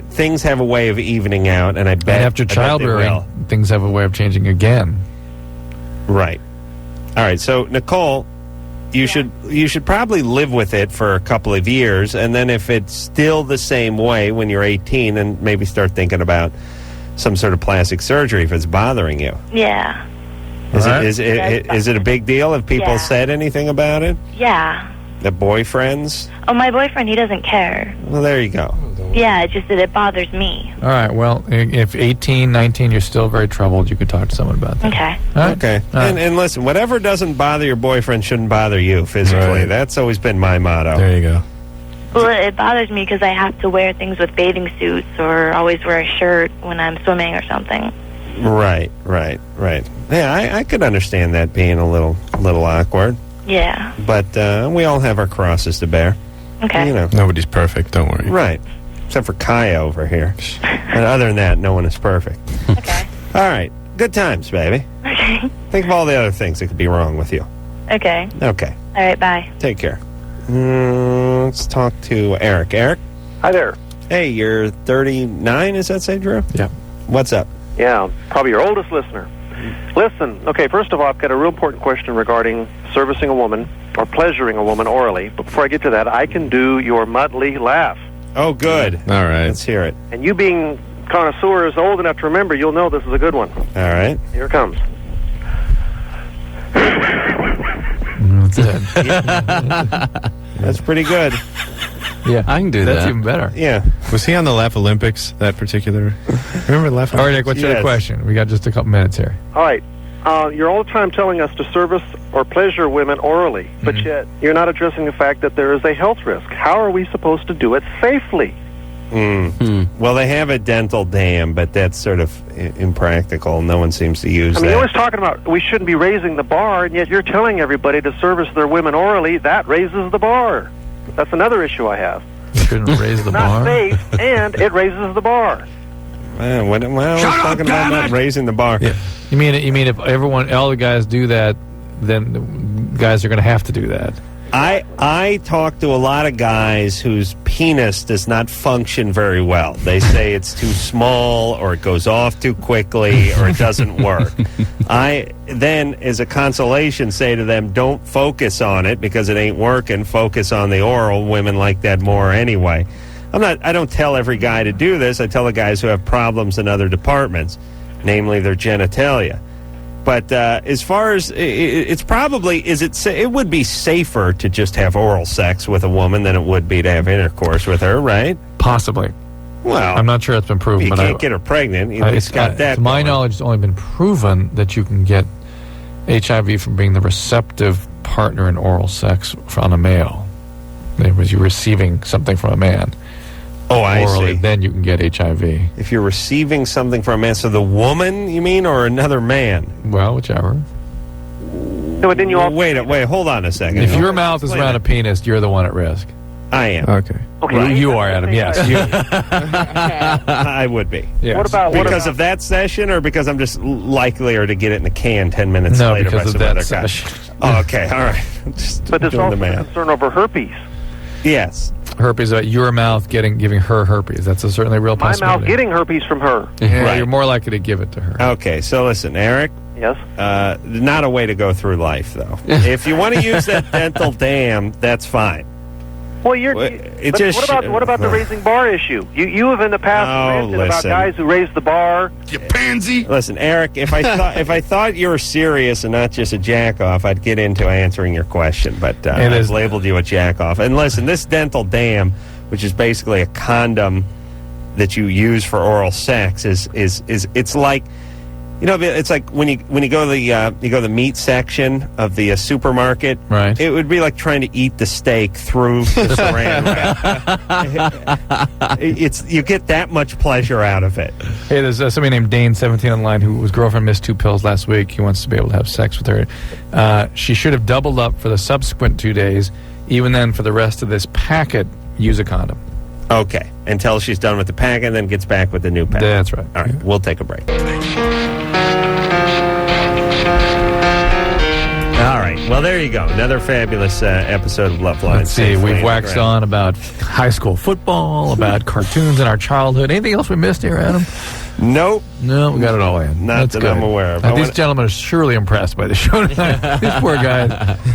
Things have a way of evening out, and I bet and after childbearing, things have a way of changing again. Right. All right. So Nicole, you should probably live with it for a couple of years, and then if it's still the same way when you're 18, then maybe start thinking about some sort of plastic surgery if it's bothering you. Yeah. Is it a big deal? Have people said anything about it? Yeah. The boyfriends? Oh, my boyfriend, he doesn't care. Well, there you go. Yeah, it's just that it bothers me. All right, well, if 18, 19, you're still very troubled, you could talk to someone about that. Okay. Right? Okay. Right. And listen, whatever doesn't bother your boyfriend shouldn't bother you physically. Right. That's always been my motto. There you go. Well, it bothers me because I have to wear things with bathing suits or always wear a shirt when I'm swimming or something. Right. Yeah, I could understand that being a little awkward. Yeah. But we all have our crosses to bear. Okay. You know. Nobody's perfect, don't worry. Right. Except for Kaya over here. And other than that, no one is perfect. Okay. All right. Good times, baby. Okay. Think of all the other things that could be wrong with you. Okay. Okay. All right, bye. Take care. Let's talk to Eric. Eric? Hi there. Hey, you're 39, is that say, Drew? Yeah. What's up? Yeah, probably your oldest listener. Listen, okay, first of all, I've got a real important question regarding servicing a woman or pleasuring a woman orally. But before I get to that, I can do your Muttley laugh. Oh, good. All right. Let's hear it. And you being connoisseurs old enough to remember, you'll know this is a good one. All right. Here it comes. That's it. That's pretty good. Yeah, I can do that. That's even better. Yeah. Was he on the Laugh Olympics, that particular? Remember the Laugh Olympics? All right, Nick, what's your question? We got just a couple minutes here. All right. You're all the time telling us to service or pleasure women orally, but yet you're not addressing the fact that there is a health risk. How are we supposed to do it safely? Well, they have a dental dam, but that's sort of impractical. No one seems to use that. You're always talking about we shouldn't be raising the bar, and yet you're telling everybody to service their women orally. That raises the bar. That's another issue I have. Shouldn't raise the bar. Not safe, and it raises the bar. Well, we're talking about not raising the bar. Yeah. You mean if all the guys do that, then the guys are going to have to do that? I talk to a lot of guys whose penis does not function very well. They say it's too small, or it goes off too quickly, or it doesn't work. I then, as a consolation, say to them, don't focus on it because it ain't working. Focus on the oral. Women like that more anyway. I don't tell every guy to do this. I tell the guys who have problems in other departments, namely their genitalia. But as far as it's probably, it would be safer to just have oral sex with a woman than it would be to have intercourse with her, right? Possibly. Well, I'm not sure it's been proven. You can't get her pregnant. It's got that. To my knowledge, it's only been proven that you can get HIV from being the receptive partner in oral sex from a male. It was you receiving something from a man. Oh, I see. Then you can get HIV. If you're receiving something from a man, so the woman, you mean, or another man? Well, whichever. No, but then you also wait, hold on a second. If your mouth is around a penis, you're the one at risk. I am. Okay. Okay. You are, Adam. Yes. I would be. Yes. What about because of that session, or because I'm just likelier to get it in the can 10 minutes later? No, because of that session. Oh, okay, all right. But there's also a concern over herpes. Yes. Herpes about your mouth giving her herpes. That's certainly a real My possibility. mouth getting herpes from her. Yeah, Right. You're more likely to give it to her. Okay, so listen, Eric. Yes. Not a way to go through life, though. If you want to use that dental dam, that's fine. Well, what about the raising bar issue? You have in the past ranted about guys who raise the bar. You pansy. Listen, Eric, if I thought you were serious and not just a jack-off, I'd get into answering your question. But I've labeled you a jack-off. And listen, this dental dam, which is basically a condom that you use for oral sex, is it's like. You know, it's like when you go to the meat section of the supermarket. Right. It would be like trying to eat the steak through the saran wrap. You get that much pleasure out of it. Hey, there's somebody named Dane, 17 online, whose girlfriend missed 2 pills last week. He wants to be able to have sex with her. She should have doubled up for the subsequent 2 days. Even then, for the rest of this packet, use a condom. Okay, until she's done with the packet and then gets back with the new packet. That's right. All right, we'll take a break. All right. Well, there you go. Another fabulous episode of Loveline. Let's see. We've waxed on about high school football, about cartoons in our childhood. Anything else we missed here, Adam? Nope. No, we got it all in. Not that I'm aware of. These gentlemen are surely impressed by the show tonight. These poor guys.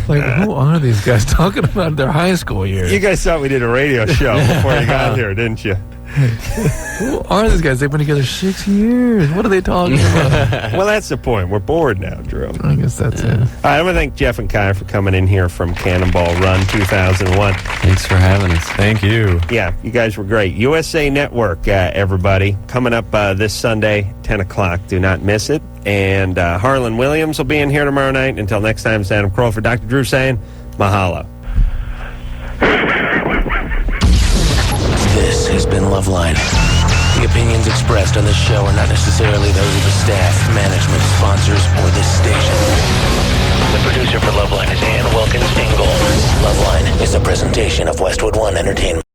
Like, who are these guys talking about their high school years? You guys thought we did a radio show before you got here, didn't you? Who are these guys? They've been together 6 years. What are they talking about? Well, that's the point. We're bored now, Drew. I guess that's it. All right, I want to thank Jeff and Kai for coming in here from Cannonball Run 2001. Thanks for having us. Thank you. Yeah, you guys were great. USA Network, everybody. Coming up this Sunday, 10 o'clock. Do not miss it. And Harlan Williams will be in here tomorrow night. Until next time, it's Adam Kroll for Dr. Drew saying mahalo. This has been Loveline. The opinions expressed on this show are not necessarily those of the staff, management, sponsors, or this station. The producer for Loveline is Ann Wilkins Ingle. Loveline is a presentation of Westwood One Entertainment.